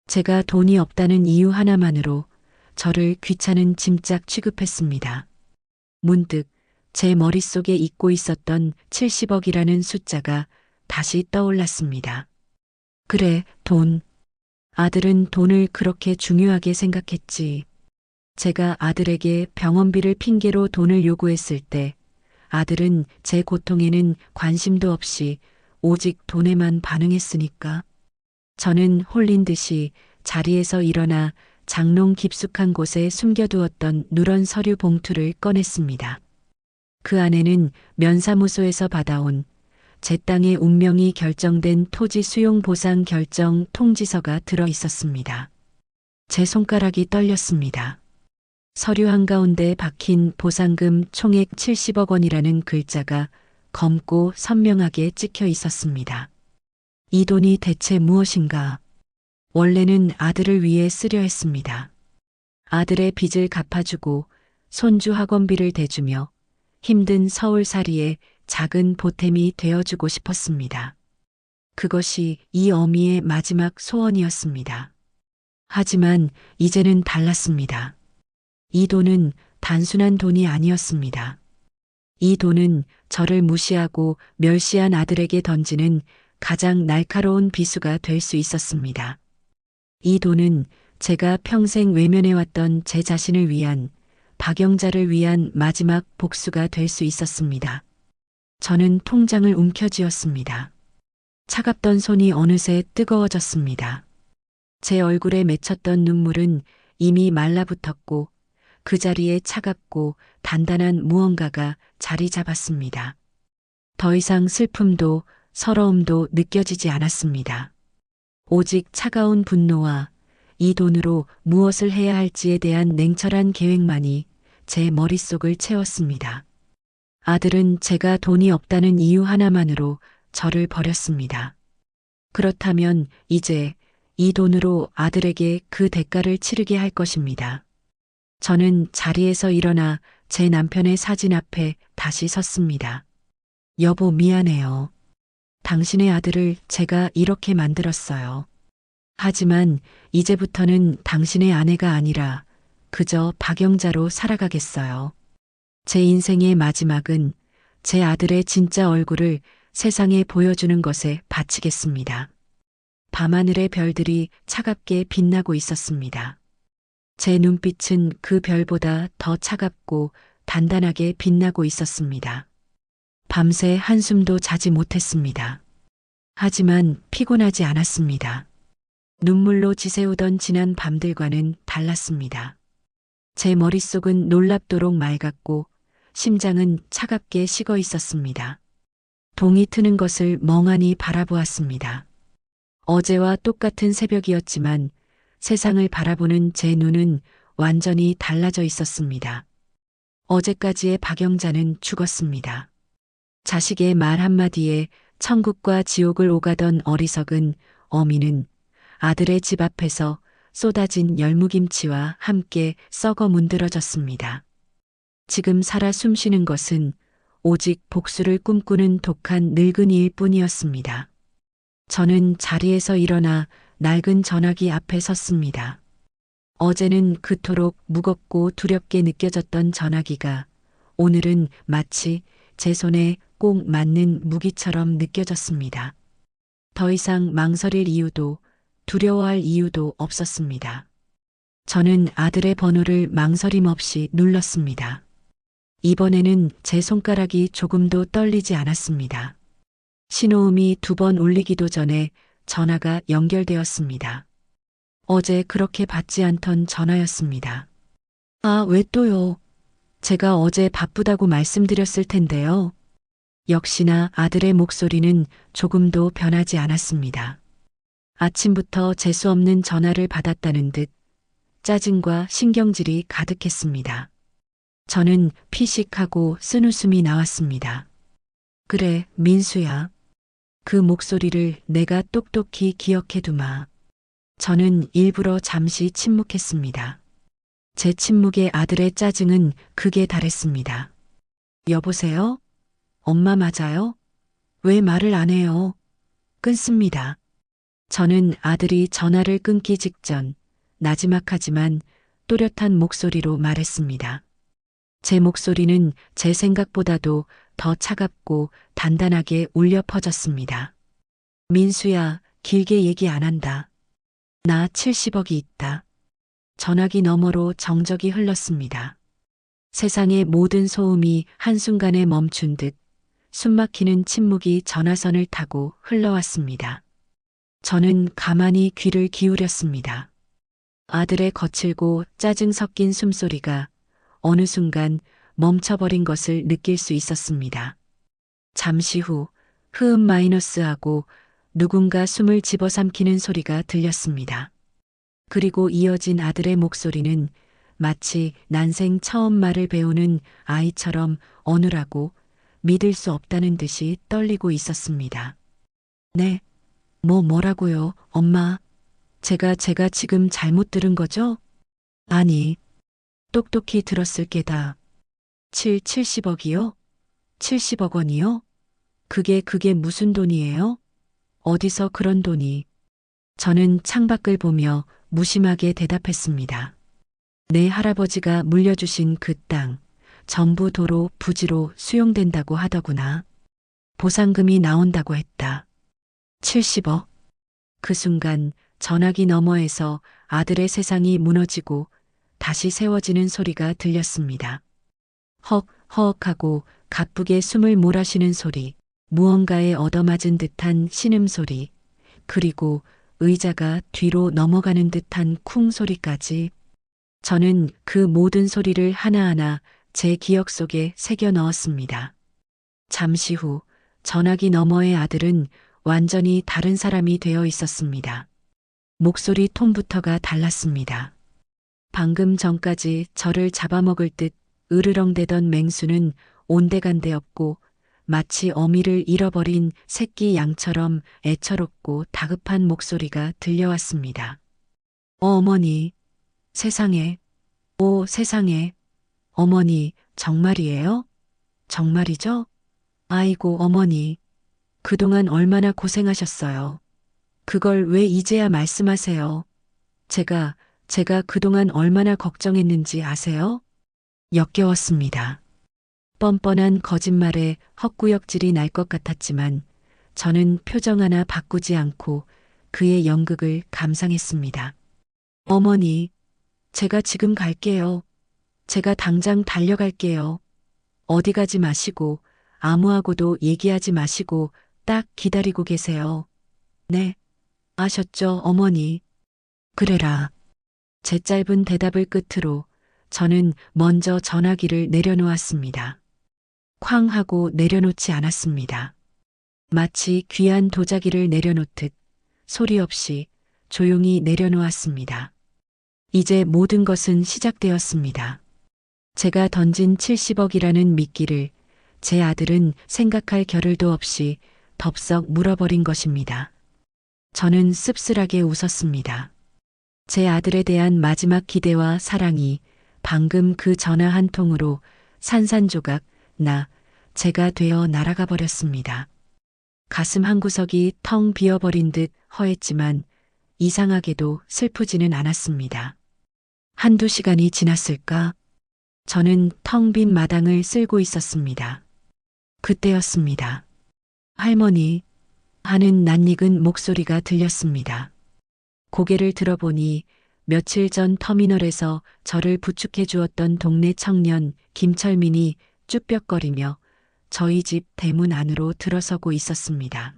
제가 돈이 없다는 이유 하나만으로 저를 귀찮은 짐짝 취급했습니다. 문득 제 머릿속에 잊고 있었던 70억이라는 숫자가 다시 떠올랐습니다. 그래, 돈. 아들은 돈을 그렇게 중요하게 생각했지. 제가 아들에게 병원비를 핑계로 돈을 요구했을 때 아들은 제 고통에는 관심도 없이 오직 돈에만 반응했으니까. 저는 홀린 듯이 자리에서 일어나 장롱 깊숙한 곳에 숨겨두었던 누런 서류 봉투를 꺼냈습니다. 그 안에는 면사무소에서 받아온 제 땅의 운명이 결정된 토지 수용 보상 결정 통지서가 들어 있었습니다. 제 손가락이 떨렸습니다. 서류 한가운데 박힌 보상금 총액 70억 원이라는 글자가 검고 선명하게 찍혀 있었습니다. 이 돈이 대체 무엇인가? 원래는 아들을 위해 쓰려 했습니다. 아들의 빚을 갚아주고 손주 학원비를 대주며 힘든 서울살이에 작은 보탬이 되어주고 싶었습니다. 그것이 이 어미의 마지막 소원이었습니다. 하지만 이제는 달랐습니다. 이 돈은 단순한 돈이 아니었습니다. 이 돈은 저를 무시하고 멸시한 아들에게 던지는 가장 날카로운 비수가 될 수 있었습니다. 이 돈은 제가 평생 외면해왔던 제 자신을 위한, 박영자를 위한 마지막 복수가 될 수 있었습니다. 저는 통장을 움켜쥐었습니다. 차갑던 손이 어느새 뜨거워졌습니다. 제 얼굴에 맺혔던 눈물은 이미 말라붙었고 그 자리에 차갑고 단단한 무언가가 자리 잡았습니다. 더 이상 슬픔도 서러움도 느껴지지 않았습니다. 오직 차가운 분노와 이 돈으로 무엇을 해야 할지에 대한 냉철한 계획만이 제 머릿속을 채웠습니다. 아들은 제가 돈이 없다는 이유 하나만으로 저를 버렸습니다. 그렇다면 이제 이 돈으로 아들에게 그 대가를 치르게 할 것입니다. 저는 자리에서 일어나 제 남편의 사진 앞에 다시 섰습니다. 여보, 미안해요. 당신의 아들을 제가 이렇게 만들었어요. 하지만 이제부터는 당신의 아내가 아니라 그저 박영자로 살아가겠어요. 제 인생의 마지막은 제 아들의 진짜 얼굴을 세상에 보여주는 것에 바치겠습니다. 밤하늘의 별들이 차갑게 빛나고 있었습니다. 제 눈빛은 그 별보다 더 차갑고 단단하게 빛나고 있었습니다. 밤새 한숨도 자지 못했습니다. 하지만 피곤하지 않았습니다. 눈물로 지새우던 지난 밤들과는 달랐습니다. 제 머릿속은 놀랍도록 맑았고 심장은 차갑게 식어 있었습니다. 동이 트는 것을 멍하니 바라보았습니다. 어제와 똑같은 새벽이었지만 세상을 바라보는 제 눈은 완전히 달라져 있었습니다. 어제까지의 박영자는 죽었습니다. 자식의 말 한마디에 천국과 지옥을 오가던 어리석은 어미는 아들의 집 앞에서 쏟아진 열무김치와 함께 썩어 문드러졌습니다. 지금 살아 숨쉬는 것은 오직 복수를 꿈꾸는 독한 늙은이일 뿐이었습니다. 저는 자리에서 일어나 낡은 전화기 앞에 섰습니다. 어제는 그토록 무겁고 두렵게 느껴졌던 전화기가 오늘은 마치 제 손에 꼭 맞는 무기처럼 느껴졌습니다. 더 이상 망설일 이유도 두려워할 이유도 없었습니다. 저는 아들의 번호를 망설임 없이 눌렀습니다. 이번에는 제 손가락이 조금도 떨리지 않았습니다. 신호음이 2번 울리기도 전에 전화가 연결되었습니다. 어제 그렇게 받지 않던 전화였습니다. 아, 왜 또요? 제가 어제 바쁘다고 말씀드렸을 텐데요. 역시나 아들의 목소리는 조금도 변하지 않았습니다. 아침부터 재수 없는 전화를 받았다는 듯 짜증과 신경질이 가득했습니다. 저는 피식하고 쓴웃음이 나왔습니다. 그래, 민수야. 그 목소리를 내가 똑똑히 기억해두마. 저는 일부러 잠시 침묵했습니다. 제 침묵에 아들의 짜증은 극에 달했습니다. 여보세요? 엄마 맞아요? 왜 말을 안 해요? 끊습니다. 저는 아들이 전화를 끊기 직전 나지막하지만 또렷한 목소리로 말했습니다. 제 목소리는 제 생각보다도 더 차갑고 단단하게 울려 퍼졌습니다. 민수야, 길게 얘기 안 한다. 나 70억이 있다. 전화기 너머로 정적이 흘렀습니다. 세상의 모든 소음이 한순간에 멈춘 듯 숨막히는 침묵이 전화선을 타고 흘러왔습니다. 저는 가만히 귀를 기울였습니다. 아들의 거칠고 짜증 섞인 숨소리가 어느 순간 멈춰버린 것을 느낄 수 있었습니다. 잠시 후 흐음 마이너스하고 누군가 숨을 집어삼키는 소리가 들렸습니다. 그리고 이어진 아들의 목소리는 마치 난생 처음 말을 배우는 아이처럼 어눌하고 믿을 수 없다는 듯이 떨리고 있었습니다. 네, 뭐라고요, 엄마? 제가 지금 잘못 들은 거죠? 아니, 똑똑히 들었을 게다. 70억이요? 70억 원이요? 그게 무슨 돈이에요? 어디서 그런 돈이? 저는 창밖을 보며 무심하게 대답했습니다. 내 할아버지가 물려주신 그 땅, 전부 도로 부지로 수용된다고 하더구나. 보상금이 나온다고 했다. 70억? 그 순간 전화기 너머에서 아들의 세상이 무너지고 다시 세워지는 소리가 들렸습니다. 헉헉하고 가쁘게 숨을 몰아쉬는 소리, 무언가에 얻어맞은 듯한 신음소리, 그리고 의자가 뒤로 넘어가는 듯한 쿵 소리까지. 저는 그 모든 소리를 하나하나 제 기억 속에 새겨 넣었습니다. 잠시 후 전화기 너머의 아들은 완전히 다른 사람이 되어 있었습니다. 목소리 톤부터가 달랐습니다. 방금 전까지 저를 잡아먹을 듯 으르렁대던 맹수는 온데간데 없고 마치 어미를 잃어버린 새끼 양처럼 애처롭고 다급한 목소리가 들려왔습니다. 어머니, 세상에, 오 세상에, 어머니, 정말이에요? 정말이죠? 아이고 어머니, 그동안 얼마나 고생하셨어요. 그걸 왜 이제야 말씀하세요? 제가 그동안 얼마나 걱정했는지 아세요? 역겨웠습니다. 뻔뻔한 거짓말에 헛구역질이 날 것 같았지만 저는 표정 하나 바꾸지 않고 그의 연극을 감상했습니다. 어머니, 제가 지금 갈게요. 제가 당장 달려갈게요. 어디 가지 마시고 아무하고도 얘기하지 마시고 딱 기다리고 계세요. 네, 아셨죠, 어머니? 그래라. 제 짧은 대답을 끝으로 저는 먼저 전화기를 내려놓았습니다. 쾅 하고 내려놓지 않았습니다. 마치 귀한 도자기를 내려놓듯 소리 없이 조용히 내려놓았습니다. 이제 모든 것은 시작되었습니다. 제가 던진 70억이라는 미끼를 제 아들은 생각할 겨를도 없이 덥석 물어버린 것입니다. 저는 씁쓸하게 웃었습니다. 제 아들에 대한 마지막 기대와 사랑이 방금 그 전화 한 통으로 산산조각 제가 되어 날아가 버렸습니다. 가슴 한구석이 텅 비어버린 듯 허했지만 이상하게도 슬프지는 않았습니다. 한두 시간이 지났을까? 저는 텅 빈 마당을 쓸고 있었습니다. 그때였습니다. 할머니 하는 낯익은 목소리가 들렸습니다. 고개를 들어보니 며칠 전 터미널에서 저를 부축해 주었던 동네 청년 김철민이 쭈뼛거리며 저희 집 대문 안으로 들어서고 있었습니다.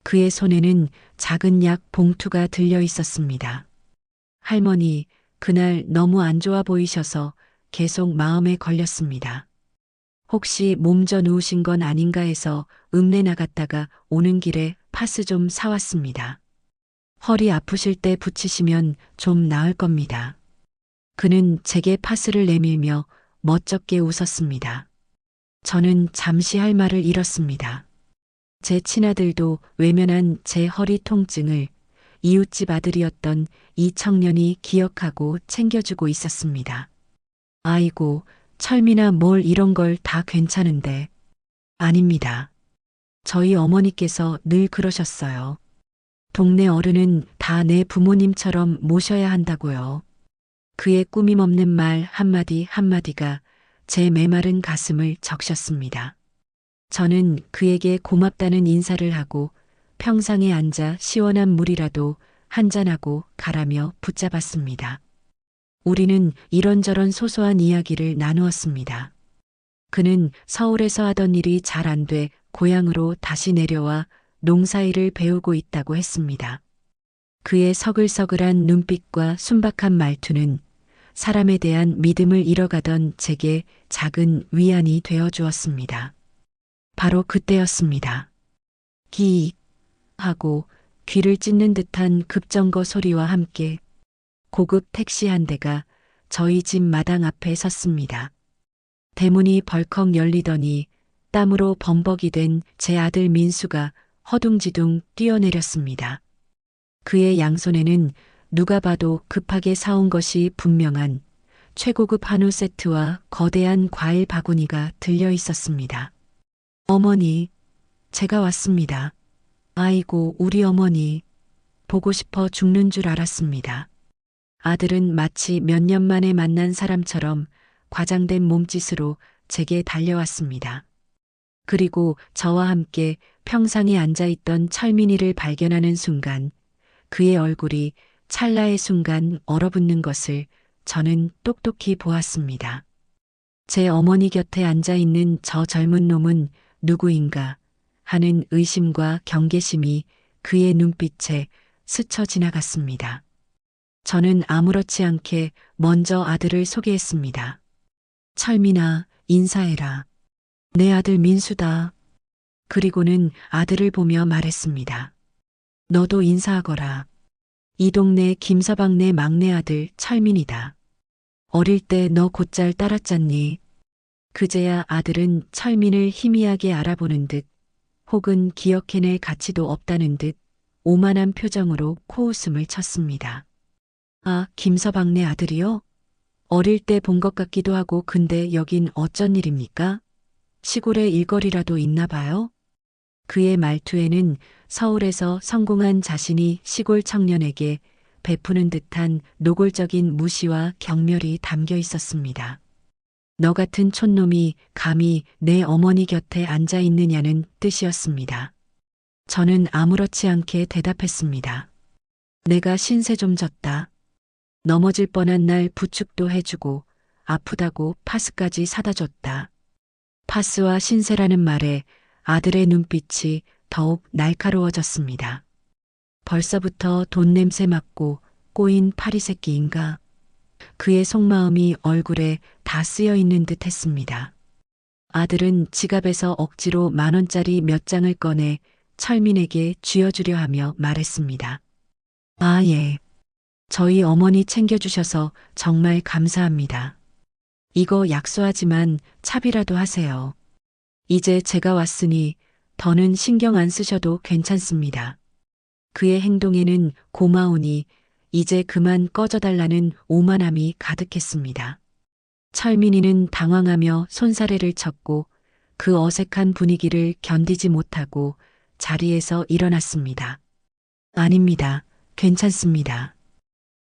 그의 손에는 작은 약 봉투가 들려 있었습니다. 할머니, 그날 너무 안 좋아 보이셔서 계속 마음에 걸렸습니다. 혹시 몸져 누우신 건 아닌가 해서 읍내 나갔다가 오는 길에 파스 좀 사왔습니다. 허리 아프실 때 붙이시면 좀 나을 겁니다. 그는 제게 파스를 내밀며 멋쩍게 웃었습니다. 저는 잠시 할 말을 잃었습니다. 제 친아들도 외면한 제 허리 통증을 이웃집 아들이었던 이 청년이 기억하고 챙겨주고 있었습니다. 아이고, 철민아 뭘 이런 걸 다 괜찮은데. 아닙니다. 저희 어머니께서 늘 그러셨어요. 동네 어른은 다 내 부모님처럼 모셔야 한다고요. 그의 꾸밈없는 말 한마디 한마디가 제 메마른 가슴을 적셨습니다. 저는 그에게 고맙다는 인사를 하고 평상에 앉아 시원한 물이라도 한잔하고 가라며 붙잡았습니다. 우리는 이런저런 소소한 이야기를 나누었습니다. 그는 서울에서 하던 일이 잘 안 돼 고향으로 다시 내려와 농사일을 배우고 있다고 했습니다. 그의 서글서글한 눈빛과 순박한 말투는 사람에 대한 믿음을 잃어가던 제게 작은 위안이 되어 주었습니다. 바로 그때였습니다. 기 하고 귀를 찢는 듯한 급정거 소리와 함께 고급 택시 한 대가 저희 집 마당 앞에 섰습니다. 대문이 벌컥 열리더니 땀으로 범벅이 된 제 아들 민수가 허둥지둥 뛰어내렸습니다. 그의 양손에는 누가 봐도 급하게 사온 것이 분명한 최고급 한우 세트와 거대한 과일 바구니가 들려 있었습니다. 어머니, 제가 왔습니다. 아이고, 우리 어머니. 보고 싶어 죽는 줄 알았습니다. 아들은 마치 몇 년 만에 만난 사람처럼 과장된 몸짓으로 제게 달려왔습니다. 그리고 저와 함께 평상에 앉아있던 철민이를 발견하는 순간 그의 얼굴이 찰나의 순간 얼어붙는 것을 저는 똑똑히 보았습니다. 제 어머니 곁에 앉아있는 저 젊은 놈은 누구인가 하는 의심과 경계심이 그의 눈빛에 스쳐 지나갔습니다. 저는 아무렇지 않게 먼저 아들을 소개했습니다. 철민아, 인사해라. 내 아들 민수다. 그리고는 아들을 보며 말했습니다. 너도 인사하거라. 이 동네 김서방네 막내 아들 철민이다. 어릴 때 너 곧잘 따랐잖니. 그제야 아들은 철민을 희미하게 알아보는 듯 혹은 기억해낼 가치도 없다는 듯 오만한 표정으로 코웃음을 쳤습니다. 아, 김서방네 아들이요? 어릴 때 본 것 같기도 하고 근데 여긴 어쩐 일입니까? 시골에 일거리라도 있나 봐요? 그의 말투에는 서울에서 성공한 자신이 시골 청년에게 베푸는 듯한 노골적인 무시와 경멸이 담겨 있었습니다. 너 같은 촌놈이 감히 내 어머니 곁에 앉아 있느냐는 뜻이었습니다. 저는 아무렇지 않게 대답했습니다. 내가 신세 좀 졌다. 넘어질 뻔한 날 부축도 해주고 아프다고 파스까지 사다 줬다. 파스와 신세라는 말에 아들의 눈빛이 더욱 날카로워졌습니다. 벌써부터 돈 냄새 맡고 꼬인 파리새끼인가? 그의 속마음이 얼굴에 다 쓰여 있는 듯 했습니다. 아들은 지갑에서 억지로 10,000원짜리 몇 장을 꺼내 철민에게 쥐어주려 하며 말했습니다. 아, 예. 저희 어머니 챙겨주셔서 정말 감사합니다. 이거 약소하지만 차비라도 하세요. 이제 제가 왔으니 더는 신경 안 쓰셔도 괜찮습니다. 그의 행동에는 고마우니 이제 그만 꺼져달라는 오만함이 가득했습니다. 철민이는 당황하며 손사래를 쳤고 그 어색한 분위기를 견디지 못하고 자리에서 일어났습니다. 아닙니다. 괜찮습니다.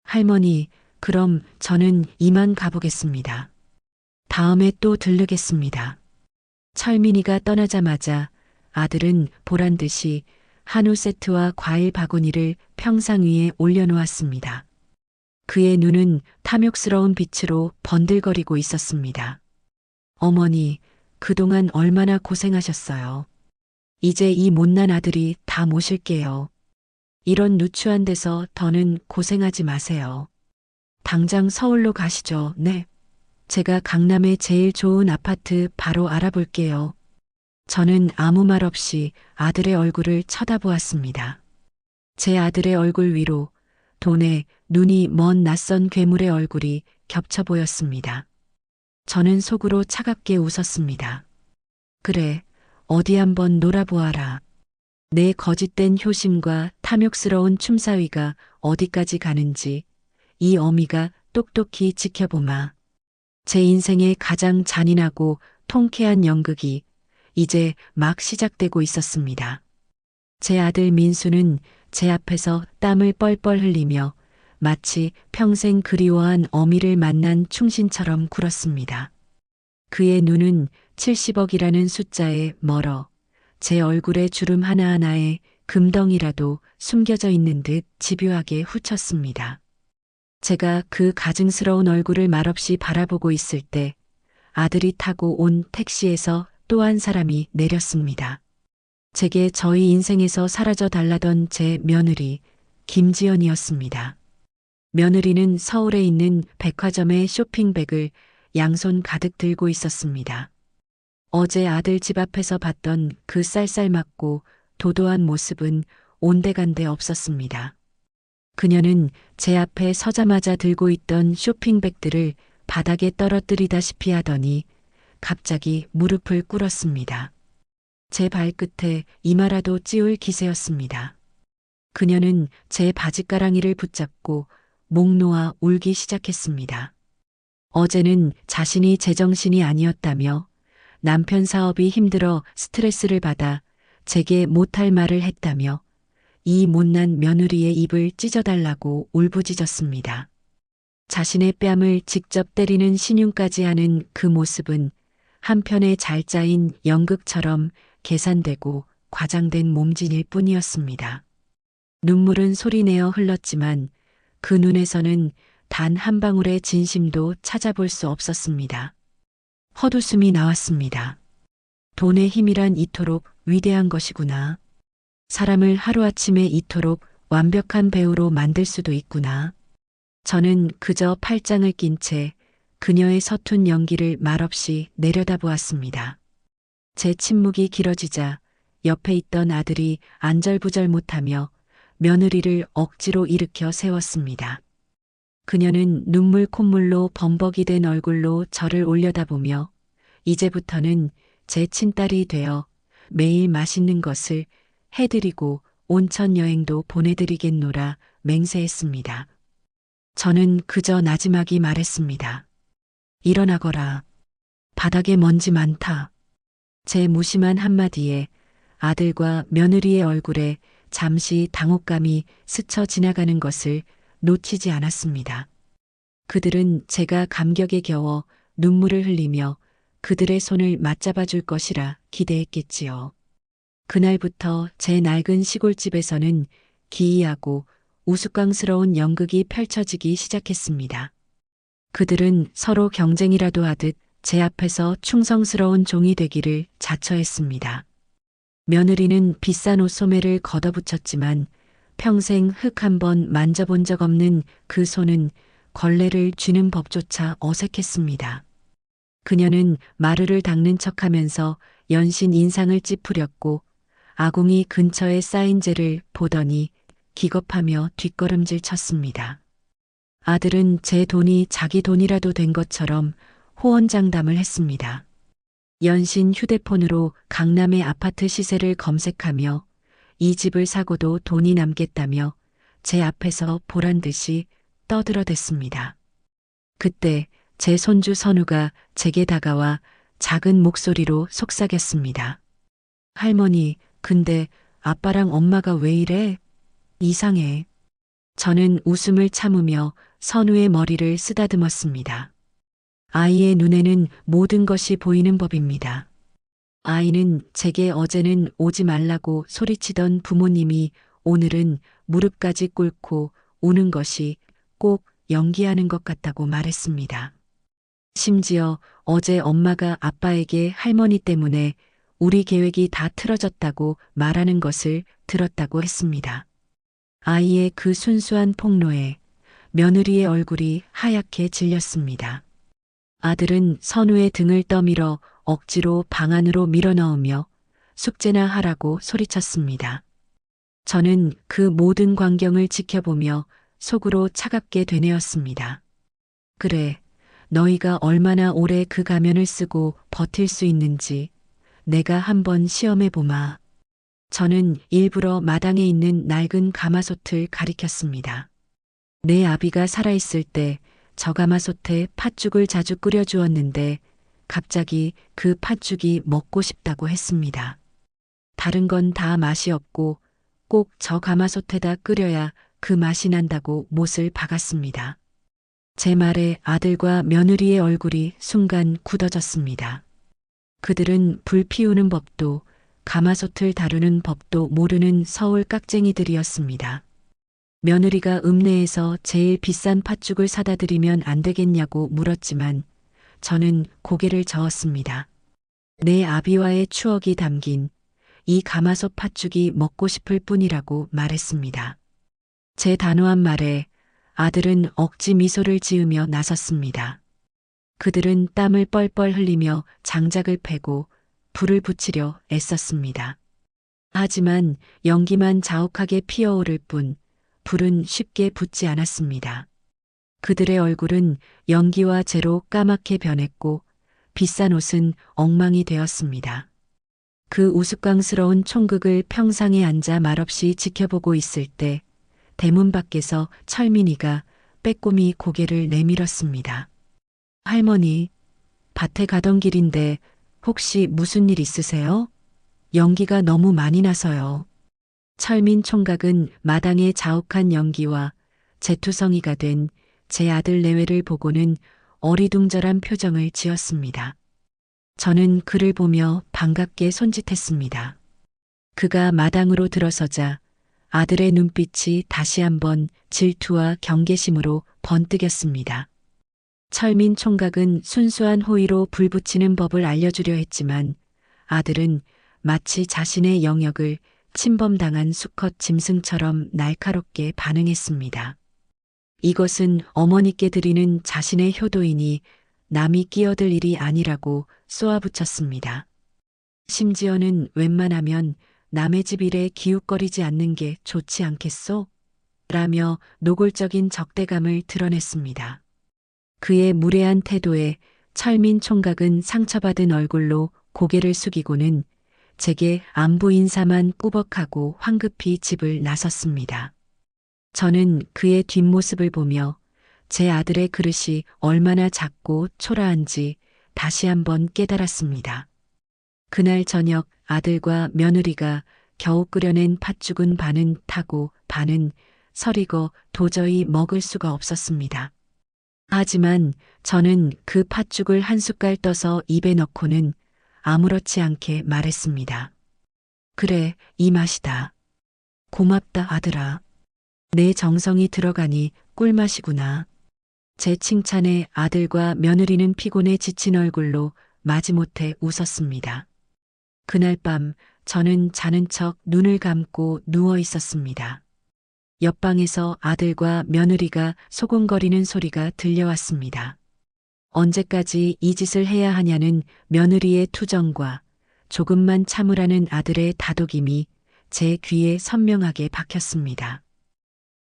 할머니, 그럼 저는 이만 가보겠습니다. 다음에 또 들르겠습니다. 철민이가 떠나자마자 아들은 보란 듯이 한우 세트와 과일 바구니를 평상 위에 올려놓았습니다. 그의 눈은 탐욕스러운 빛으로 번들거리고 있었습니다. 어머니, 그동안 얼마나 고생하셨어요. 이제 이 못난 아들이 다 모실게요. 이런 누추한 데서 더는 고생하지 마세요. 당장 서울로 가시죠. 네. 제가 강남에 제일 좋은 아파트 바로 알아볼게요. 저는 아무 말 없이 아들의 얼굴을 쳐다보았습니다. 제 아들의 얼굴 위로 돈에 눈이 먼 낯선 괴물의 얼굴이 겹쳐 보였습니다. 저는 속으로 차갑게 웃었습니다. 그래, 어디 한번 놀아보아라. 내 거짓된 효심과 탐욕스러운 춤사위가 어디까지 가는지 이 어미가 똑똑히 지켜보마. 제 인생의 가장 잔인하고 통쾌한 연극이 이제 막 시작되고 있었습니다. 제 아들 민수는 제 앞에서 땀을 뻘뻘 흘리며 마치 평생 그리워한 어미를 만난 충신처럼 굴었습니다. 그의 눈은 70억이라는 숫자에 멀어 제 얼굴의 주름 하나하나에 금덩이라도 숨겨져 있는 듯 집요하게 후쳤습니다. 제가 그 가증스러운 얼굴을 말없이 바라보고 있을 때 아들이 타고 온 택시에서 또 한 사람이 내렸습니다. 제게 저희 인생에서 사라져 달라던 제 며느리 김지연이었습니다. 며느리는 서울에 있는 백화점의 쇼핑백을 양손 가득 들고 있었습니다. 어제 아들 집 앞에서 봤던 그 쌀쌀맞고 도도한 모습은 온데간데 없었습니다. 그녀는 제 앞에 서자마자 들고 있던 쇼핑백들을 바닥에 떨어뜨리다시피 하더니 갑자기 무릎을 꿇었습니다. 제 발끝에 이마라도 찌울 기세였습니다. 그녀는 제 바지가랑이를 붙잡고 목 놓아 울기 시작했습니다. 어제는 자신이 제정신이 아니었다며 남편 사업이 힘들어 스트레스를 받아 제게 못할 말을 했다며 이 못난 며느리의 입을 찢어달라고 울부짖었습니다. 자신의 뺨을 직접 때리는 신용까지 하는 그 모습은 한편의 잘 짜인 연극처럼 계산되고 과장된 몸짓일 뿐이었습니다. 눈물은 소리내어 흘렀지만 그 눈에서는 단 한 방울의 진심도 찾아볼 수 없었습니다. 헛웃음이 나왔습니다. 돈의 힘이란 이토록 위대한 것이구나. 사람을 하루아침에 이토록 완벽한 배우로 만들 수도 있구나. 저는 그저 팔짱을 낀 채 그녀의 서툰 연기를 말없이 내려다보았습니다. 제 침묵이 길어지자 옆에 있던 아들이 안절부절 못하며 며느리를 억지로 일으켜 세웠습니다. 그녀는 눈물 콧물로 범벅이 된 얼굴로 저를 올려다보며 이제부터는 제 친딸이 되어 매일 맛있는 것을 해드리고 온천 여행도 보내드리겠노라 맹세했습니다. 저는 그저 나지막이 말했습니다. 일어나거라. 바닥에 먼지 많다. 제 무심한 한마디에 아들과 며느리의 얼굴에 잠시 당혹감이 스쳐 지나가는 것을 놓치지 않았습니다. 그들은 제가 감격에 겨워 눈물을 흘리며 그들의 손을 맞잡아 줄 것이라 기대했겠지요. 그날부터 제 낡은 시골집에서는 기이하고 우스꽝스러운 연극이 펼쳐지기 시작했습니다. 그들은 서로 경쟁이라도 하듯 제 앞에서 충성스러운 종이 되기를 자처했습니다. 며느리는 비싼 옷 소매를 걷어붙였지만 평생 흙 한 번 만져본 적 없는 그 손은 걸레를 쥐는 법조차 어색했습니다. 그녀는 마루를 닦는 척하면서 연신 인상을 찌푸렸고 아궁이 근처에 쌓인 재를 보더니 기겁하며 뒷걸음질 쳤습니다. 아들은 제 돈이 자기 돈이라도 된 것처럼 호언장담을 했습니다. 연신 휴대폰으로 강남의 아파트 시세를 검색하며 이 집을 사고도 돈이 남겠다며 제 앞에서 보란 듯이 떠들어댔습니다. 그때 제 손주 선우가 제게 다가와 작은 목소리로 속삭였습니다. 할머니, 근데 아빠랑 엄마가 왜 이래? 이상해. 저는 웃음을 참으며 선우의 머리를 쓰다듬었습니다. 아이의 눈에는 모든 것이 보이는 법입니다. 아이는 제게 어제는 오지 말라고 소리치던 부모님이 오늘은 무릎까지 꿇고 우는 것이 꼭 연기하는 것 같다고 말했습니다. 심지어 어제 엄마가 아빠에게 할머니 때문에 우리 계획이 다 틀어졌다고 말하는 것을 들었다고 했습니다. 아이의 그 순수한 폭로에 며느리의 얼굴이 하얗게 질렸습니다. 아들은 선우의 등을 떠밀어 억지로 방 안으로 밀어넣으며 숙제나 하라고 소리쳤습니다. 저는 그 모든 광경을 지켜보며 속으로 차갑게 되뇌었습니다. 그래, 너희가 얼마나 오래 그 가면을 쓰고 버틸 수 있는지 내가 한번 시험해 보마. 저는 일부러 마당에 있는 낡은 가마솥을 가리켰습니다. 내 아비가 살아있을 때 저 가마솥에 팥죽을 자주 끓여주었는데 갑자기 그 팥죽이 먹고 싶다고 했습니다. 다른 건 다 맛이 없고 꼭 저 가마솥에다 끓여야 그 맛이 난다고 못을 박았습니다. 제 말에 아들과 며느리의 얼굴이 순간 굳어졌습니다. 그들은 불 피우는 법도 가마솥을 다루는 법도 모르는 서울 깍쟁이들이었습니다. 며느리가 읍내에서 제일 비싼 팥죽을 사다 드리면 안 되겠냐고 물었지만 저는 고개를 저었습니다. 내 아비와의 추억이 담긴 이 가마솥 팥죽이 먹고 싶을 뿐이라고 말했습니다. 제 단호한 말에 아들은 억지 미소를 지으며 나섰습니다. 그들은 땀을 뻘뻘 흘리며 장작을 패고 불을 붙이려 애썼습니다. 하지만 연기만 자욱하게 피어오를 뿐 불은 쉽게 붙지 않았습니다. 그들의 얼굴은 연기와 재로 까맣게 변했고 비싼 옷은 엉망이 되었습니다. 그 우스꽝스러운 총극을 평상에 앉아 말없이 지켜보고 있을 때 대문 밖에서 철민이가 빼꼼히 고개를 내밀었습니다. 할머니, 밭에 가던 길인데 혹시 무슨 일 있으세요? 연기가 너무 많이 나서요. 철민 총각은 마당의 자욱한 연기와 재투성이가 된 제 아들 내외를 보고는 어리둥절한 표정을 지었습니다. 저는 그를 보며 반갑게 손짓했습니다. 그가 마당으로 들어서자 아들의 눈빛이 다시 한번 질투와 경계심으로 번뜩였습니다. 철민 총각은 순수한 호의로 불 붙이는 법을 알려주려 했지만 아들은 마치 자신의 영역을 침범당한 수컷 짐승처럼 날카롭게 반응했습니다. 이것은 어머니께 드리는 자신의 효도이니 남이 끼어들 일이 아니라고 쏘아붙였습니다. 심지어는 웬만하면 남의 집 일에 기웃거리지 않는 게 좋지 않겠소? 라며 노골적인 적대감을 드러냈습니다. 그의 무례한 태도에 철민 총각은 상처받은 얼굴로 고개를 숙이고는 제게 안부 인사만 꾸벅하고 황급히 집을 나섰습니다. 저는 그의 뒷모습을 보며 제 아들의 그릇이 얼마나 작고 초라한지 다시 한번 깨달았습니다. 그날 저녁 아들과 며느리가 겨우 끓여낸 팥죽은 반은 타고 반은 설익어 도저히 먹을 수가 없었습니다. 하지만 저는 그 팥죽을 한 숟갈 떠서 입에 넣고는 아무렇지 않게 말했습니다. 그래, 이 맛이다. 고맙다, 아들아. 내 정성이 들어가니 꿀맛이구나. 제 칭찬에 아들과 며느리는 피곤해 지친 얼굴로 마지못해 웃었습니다. 그날 밤 저는 자는 척 눈을 감고 누워 있었습니다. 옆방에서 아들과 며느리가 소곤거리는 소리가 들려왔습니다. 언제까지 이 짓을 해야 하냐는 며느리의 투정과 조금만 참으라는 아들의 다독임이 제 귀에 선명하게 박혔습니다.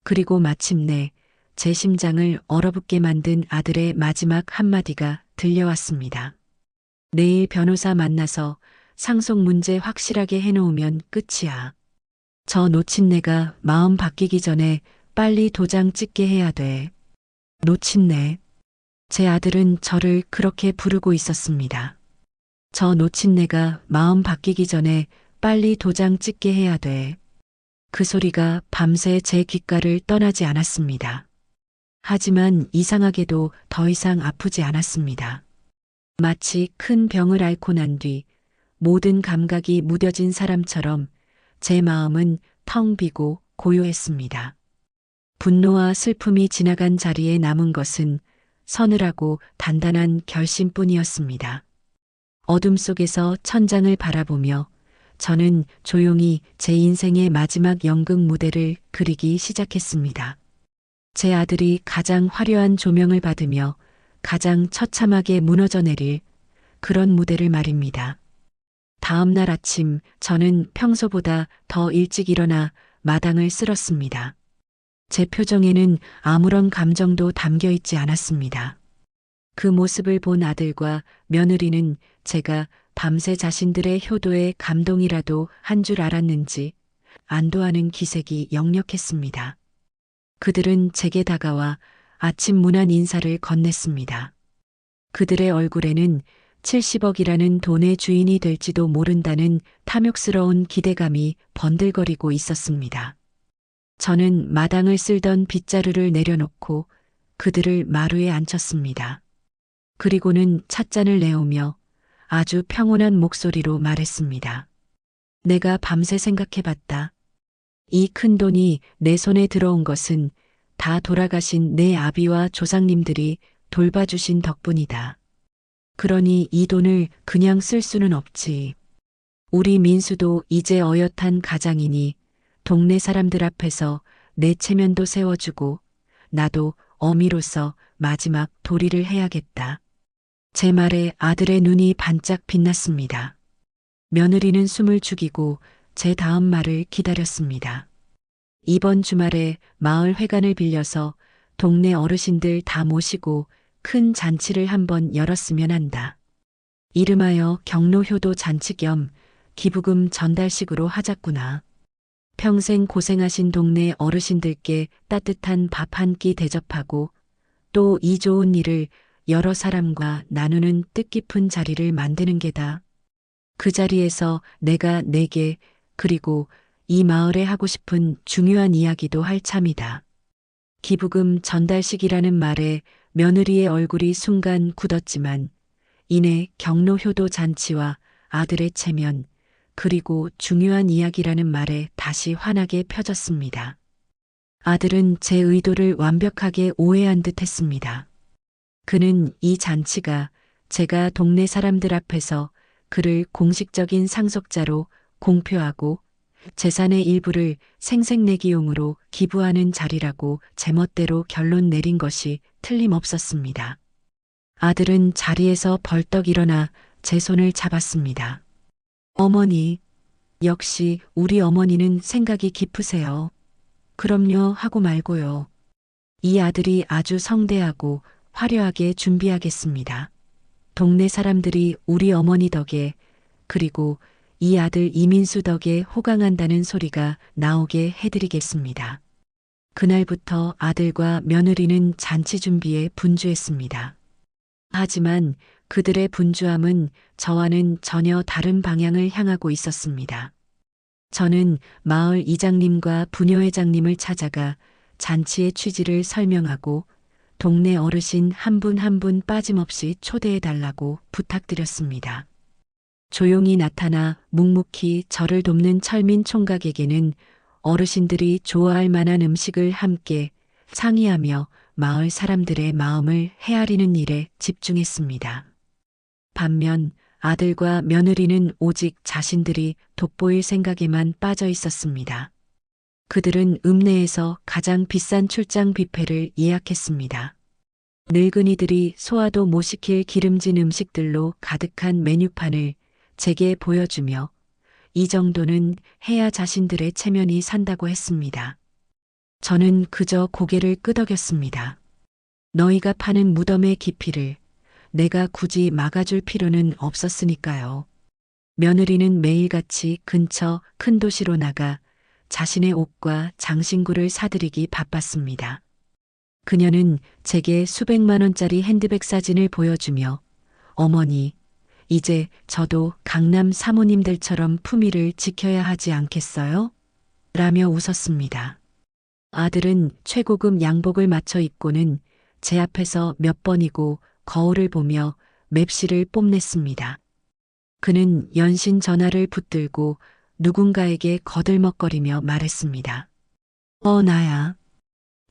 그리고 마침내 제 심장을 얼어붙게 만든 아들의 마지막 한마디가 들려왔습니다. 내일 변호사 만나서 상속 문제 확실하게 해놓으면 끝이야. 저 노친네가 마음 바뀌기 전에 빨리 도장 찍게 해야 돼. 노친네. 제 아들은 저를 그렇게 부르고 있었습니다. 저 노친네가 마음 바뀌기 전에 빨리 도장 찍게 해야 돼. 그 소리가 밤새 제 귓가를 떠나지 않았습니다. 하지만 이상하게도 더 이상 아프지 않았습니다. 마치 큰 병을 앓고 난 뒤 모든 감각이 무뎌진 사람처럼 제 마음은 텅 비고 고요했습니다. 분노와 슬픔이 지나간 자리에 남은 것은 서늘하고 단단한 결심뿐이었습니다. 어둠 속에서 천장을 바라보며 저는 조용히 제 인생의 마지막 연극 무대를 그리기 시작했습니다. 제 아들이 가장 화려한 조명을 받으며 가장 처참하게 무너져 내릴 그런 무대를 말입니다. 다음 날 아침 저는 평소보다 더 일찍 일어나 마당을 쓸었습니다. 제 표정에는 아무런 감정도 담겨 있지 않았습니다. 그 모습을 본 아들과 며느리는 제가 밤새 자신들의 효도에 감동이라도 한 줄 알았는지 안도하는 기색이 역력했습니다. 그들은 제게 다가와 아침 문안 인사를 건넸습니다. 그들의 얼굴에는 70억이라는 돈의 주인이 될지도 모른다는 탐욕스러운 기대감이 번들거리고 있었습니다. 저는 마당을 쓸던 빗자루를 내려놓고 그들을 마루에 앉혔습니다. 그리고는 찻잔을 내오며 아주 평온한 목소리로 말했습니다. 내가 밤새 생각해봤다. 이 큰 돈이 내 손에 들어온 것은 다 돌아가신 내 아비와 조상님들이 돌봐주신 덕분이다. 그러니 이 돈을 그냥 쓸 수는 없지. 우리 민수도 이제 어엿한 가장이니 동네 사람들 앞에서 내 체면도 세워주고 나도 어미로서 마지막 도리를 해야겠다. 제 말에 아들의 눈이 반짝 빛났습니다. 며느리는 숨을 죽이고 제 다음 말을 기다렸습니다. 이번 주말에 마을 회관을 빌려서 동네 어르신들 다 모시고 큰 잔치를 한번 열었으면 한다. 이름하여 경로효도 잔치 겸 기부금 전달식으로 하자꾸나. 평생 고생하신 동네 어르신들께 따뜻한 밥 한 끼 대접하고 또 이 좋은 일을 여러 사람과 나누는 뜻깊은 자리를 만드는 게다. 그 자리에서 내가 내게 그리고 이 마을에 하고 싶은 중요한 이야기도 할 참이다. 기부금 전달식이라는 말에 며느리의 얼굴이 순간 굳었지만 이내 경로효도 잔치와 아들의 체면 그리고 중요한 이야기라는 말에 다시 환하게 펴졌습니다. 아들은 제 의도를 완벽하게 오해한 듯 했습니다. 그는 이 잔치가 제가 동네 사람들 앞에서 그를 공식적인 상속자로 공표하고 재산의 일부를 생색내기용으로 기부하는 자리라고 제멋대로 결론 내린 것이 틀림없었습니다. 아들은 자리에서 벌떡 일어나 제 손을 잡았습니다. 어머니, 역시 우리 어머니는 생각이 깊으세요. 그럼요 하고 말고요. 이 아들이 아주 성대하고 화려하게 준비하겠습니다. 동네 사람들이 우리 어머니 덕에 그리고 이 아들 이민수 덕에 호강한다는 소리가 나오게 해드리겠습니다. 그날부터 아들과 며느리는 잔치 준비에 분주했습니다. 하지만 그들의 분주함은 저와는 전혀 다른 방향을 향하고 있었습니다. 저는 마을 이장님과 부녀회장님을 찾아가 잔치의 취지를 설명하고 동네 어르신 한 분 한 분 빠짐없이 초대해 달라고 부탁드렸습니다. 조용히 나타나 묵묵히 저를 돕는 철민 총각에게는 어르신들이 좋아할 만한 음식을 함께 상의하며 마을 사람들의 마음을 헤아리는 일에 집중했습니다. 반면 아들과 며느리는 오직 자신들이 돋보일 생각에만 빠져 있었습니다. 그들은 읍내에서 가장 비싼 출장 뷔페를 예약했습니다. 늙은이들이 소화도 못 시킬 기름진 음식들로 가득한 메뉴판을 제게 보여주며 이 정도는 해야 자신들의 체면이 산다고 했습니다. 저는 그저 고개를 끄덕였습니다. 너희가 파는 무덤의 깊이를 내가 굳이 막아줄 필요는 없었으니까요. 며느리는 매일같이 근처 큰 도시로 나가 자신의 옷과 장신구를 사들이기 바빴습니다. 그녀는 제게 수백만 원짜리 핸드백 사진을 보여주며 어머니, 이제 저도 강남 사모님들처럼 품위를 지켜야 하지 않겠어요? 라며 웃었습니다. 아들은 최고급 양복을 맞춰 입고는 제 앞에서 몇 번이고 거울을 보며 맵시를 뽐냈습니다. 그는 연신 전화를 붙들고 누군가에게 거들먹거리며 말했습니다. 나야.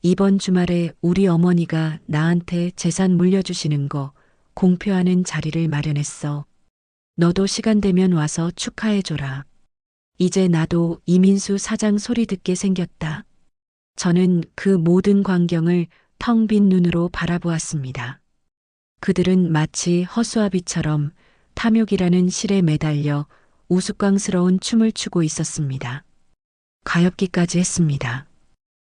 이번 주말에 우리 어머니가 나한테 재산 물려주시는 거 공표하는 자리를 마련했어. 너도 시간 되면 와서 축하해줘라. 이제 나도 이민수 사장 소리 듣게 생겼다. 저는 그 모든 광경을 텅 빈 눈으로 바라보았습니다. 그들은 마치 허수아비처럼 탐욕이라는 실에 매달려 우스꽝스러운 춤을 추고 있었습니다. 가엾기까지 했습니다.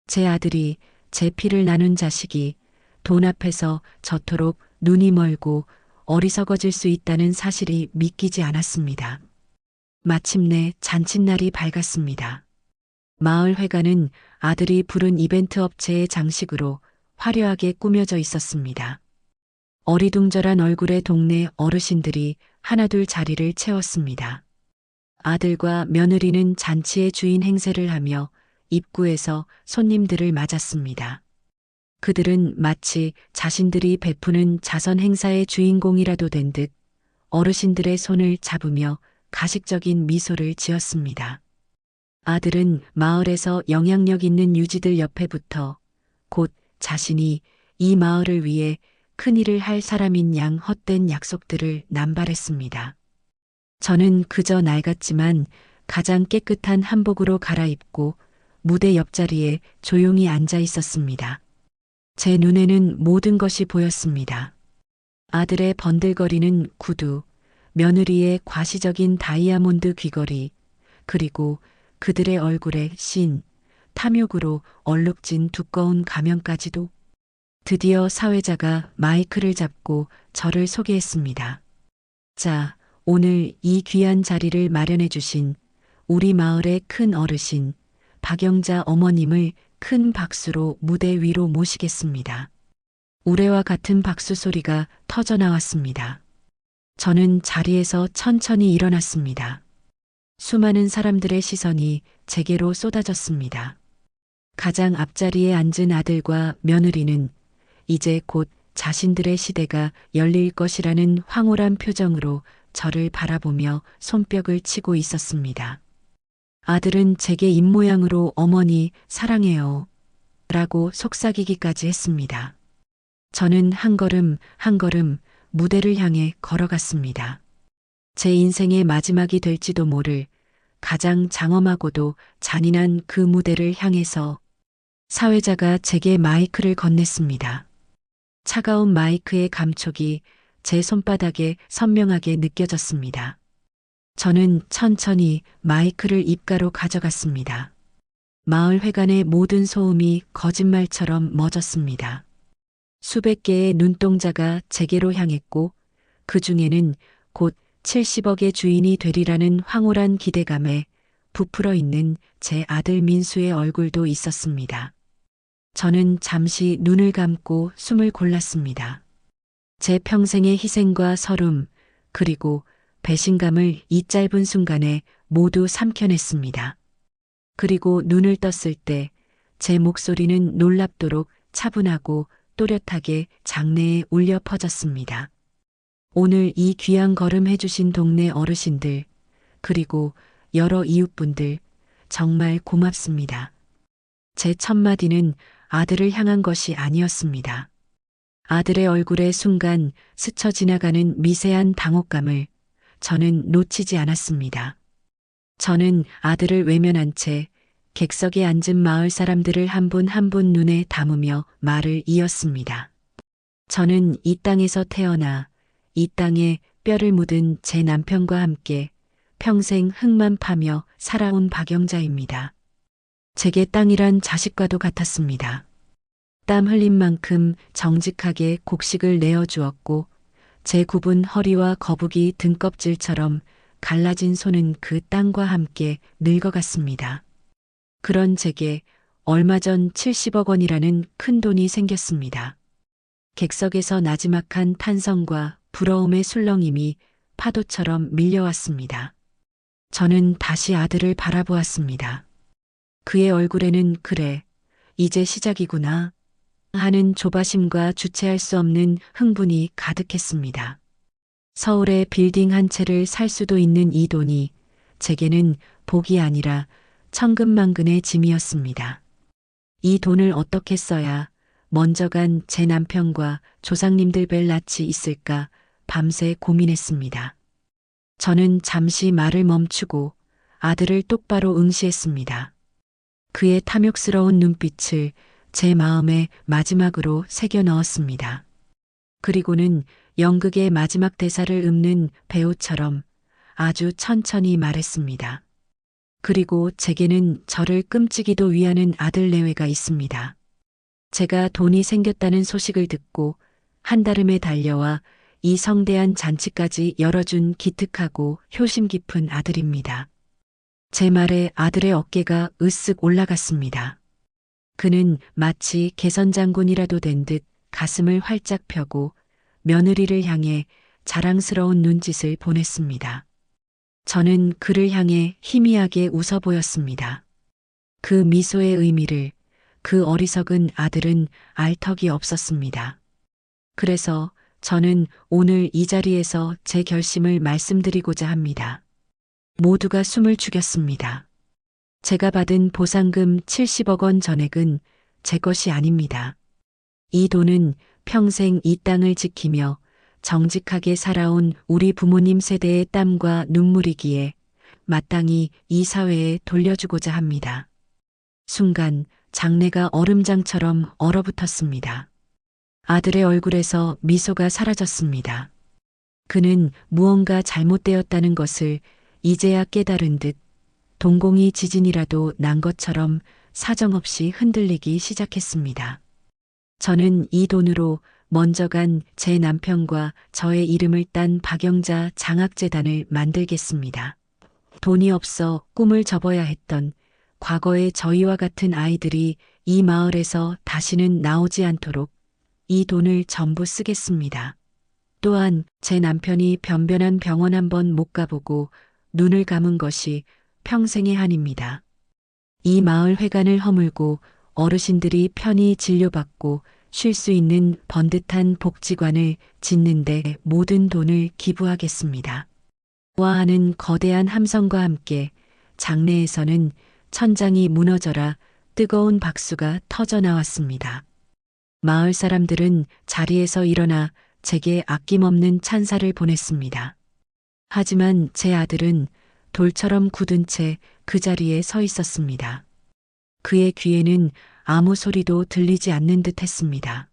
제 아들이 제 피를 나눈 자식이 돈 앞에서 저토록 눈이 멀고 어리석어질 수 있다는 사실이 믿기지 않았습니다. 마침내 잔칫날이 밝았습니다. 마을 회관은 아들이 부른 이벤트 업체의 장식으로 화려하게 꾸며져 있었습니다. 어리둥절한 얼굴의 동네 어르신들이 하나둘 자리를 채웠습니다. 아들과 며느리는 잔치의 주인 행세를 하며 입구에서 손님들을 맞았습니다. 그들은 마치 자신들이 베푸는 자선 행사의 주인공이라도 된 듯 어르신들의 손을 잡으며 가식적인 미소를 지었습니다. 아들은 마을에서 영향력 있는 유지들 옆에 붙어 곧 자신이 이 마을을 위해 큰일을 할 사람인 양 헛된 약속들을 남발했습니다. 저는 그저 낡았지만 가장 깨끗한 한복으로 갈아입고 무대 옆자리에 조용히 앉아 있었습니다. 제 눈에는 모든 것이 보였습니다. 아들의 번들거리는 구두, 며느리의 과시적인 다이아몬드 귀걸이, 그리고 그들의 얼굴에 신, 탐욕으로 얼룩진 두꺼운 가면까지도. 드디어 사회자가 마이크를 잡고 저를 소개했습니다. 자, 오늘 이 귀한 자리를 마련해 주신 우리 마을의 큰 어르신, 박영자 어머님을 큰 박수로 무대 위로 모시겠습니다. 우레와 같은 박수 소리가 터져 나왔습니다. 저는 자리에서 천천히 일어났습니다. 수많은 사람들의 시선이 제게로 쏟아졌습니다. 가장 앞자리에 앉은 아들과 며느리는 이제 곧 자신들의 시대가 열릴 것이라는 황홀한 표정으로 저를 바라보며 손뼉을 치고 있었습니다. 아들은 제게 입모양으로 어머니 사랑해요 라고 속삭이기까지 했습니다. 저는 한 걸음 한 걸음 무대를 향해 걸어갔습니다. 제 인생의 마지막이 될지도 모를 가장 장엄하고도 잔인한 그 무대를 향해서 사회자가 제게 마이크를 건넸습니다. 차가운 마이크의 감촉이 제 손바닥에 선명하게 느껴졌습니다. 저는 천천히 마이크를 입가로 가져갔습니다. 마을 회관의 모든 소음이 거짓말처럼 멎었습니다. 수백 개의 눈동자가 제게로 향했고 그 중에는 곧 70억의 주인이 되리라는 황홀한 기대감에 부풀어 있는 제 아들 민수의 얼굴도 있었습니다. 저는 잠시 눈을 감고 숨을 골랐습니다. 제 평생의 희생과 서름, 그리고 배신감을 이 짧은 순간에 모두 삼켜냈습니다. 그리고 눈을 떴을 때 제 목소리는 놀랍도록 차분하고 또렷하게 장내에 울려 퍼졌습니다. 오늘 이 귀한 걸음 해주신 동네 어르신들, 그리고 여러 이웃분들, 정말 고맙습니다. 제 첫마디는 아들을 향한 것이 아니었습니다. 아들의 얼굴에 순간 스쳐 지나가는 미세한 당혹감을 저는 놓치지 않았습니다. 저는 아들을 외면한 채 객석에 앉은 마을 사람들을 한 분 한 분 눈에 담으며 말을 이었습니다. 저는 이 땅에서 태어나 이 땅에 뼈를 묻은 제 남편과 함께 평생 흙만 파며 살아온 박영자입니다. 제게 땅이란 자식과도 같았습니다. 땀 흘린 만큼 정직하게 곡식을 내어주었고 제 굽은 허리와 거북이 등껍질처럼 갈라진 손은 그 땅과 함께 늙어갔습니다. 그런 제게 얼마 전 70억 원이라는 큰 돈이 생겼습니다. 객석에서 나지막한 탄성과 부러움의 술렁임이 파도처럼 밀려왔습니다. 저는 다시 아들을 바라보았습니다. 그의 얼굴에는 그래, 이제 시작이구나 하는 조바심과 주체할 수 없는 흥분이 가득했습니다. 서울의 빌딩 한 채를 살 수도 있는 이 돈이 제게는 복이 아니라 천근만근의 짐이었습니다. 이 돈을 어떻게 써야 먼저 간 제 남편과 조상님들 뵐 낯이 있을까 밤새 고민했습니다. 저는 잠시 말을 멈추고 아들을 똑바로 응시했습니다. 그의 탐욕스러운 눈빛을 제 마음에 마지막으로 새겨 넣었습니다. 그리고는 연극의 마지막 대사를 읊는 배우처럼 아주 천천히 말했습니다. 그리고 제게는 저를 끔찍이도 위하는 아들 내외가 있습니다. 제가 돈이 생겼다는 소식을 듣고 한달음에 달려와 이 성대한 잔치까지 열어준 기특하고 효심 깊은 아들입니다. 제 말에 아들의 어깨가 으쓱 올라갔습니다. 그는 마치 개선장군이라도 된 듯 가슴을 활짝 펴고 며느리를 향해 자랑스러운 눈짓을 보냈습니다. 저는 그를 향해 희미하게 웃어 보였습니다. 그 미소의 의미를 그 어리석은 아들은 알 턱이 없었습니다. 그래서 저는 오늘 이 자리에서 제 결심을 말씀드리고자 합니다. 모두가 숨을 죽였습니다. 제가 받은 보상금 70억 원 전액은 제 것이 아닙니다. 이 돈은 평생 이 땅을 지키며 정직하게 살아온 우리 부모님 세대의 땀과 눈물이기에 마땅히 이 사회에 돌려주고자 합니다. 순간 장내가 얼음장처럼 얼어붙었습니다. 아들의 얼굴에서 미소가 사라졌습니다. 그는 무언가 잘못되었다는 것을 이제야 깨달은 듯 동공이 지진이라도 난 것처럼 사정없이 흔들리기 시작했습니다. 저는 이 돈으로 먼저 간 제 남편과 저의 이름을 딴 박영자 장학재단을 만들겠습니다. 돈이 없어 꿈을 접어야 했던 과거의 저희와 같은 아이들이 이 마을에서 다시는 나오지 않도록 이 돈을 전부 쓰겠습니다. 또한 제 남편이 변변한 병원 한번 못 가보고 눈을 감은 것이 평생의 한입니다. 이 마을 회관을 허물고 어르신들이 편히 진료받고 쉴 수 있는 번듯한 복지관을 짓는데 모든 돈을 기부하겠습니다. 와 하는 거대한 함성과 함께 장내에서는 천장이 무너져라 뜨거운 박수가 터져 나왔습니다. 마을 사람들은 자리에서 일어나 제게 아낌없는 찬사를 보냈습니다. 하지만 제 아들은 돌처럼 굳은 채 그 자리에 서 있었습니다. 그의 귀에는 아무 소리도 들리지 않는 듯 했습니다.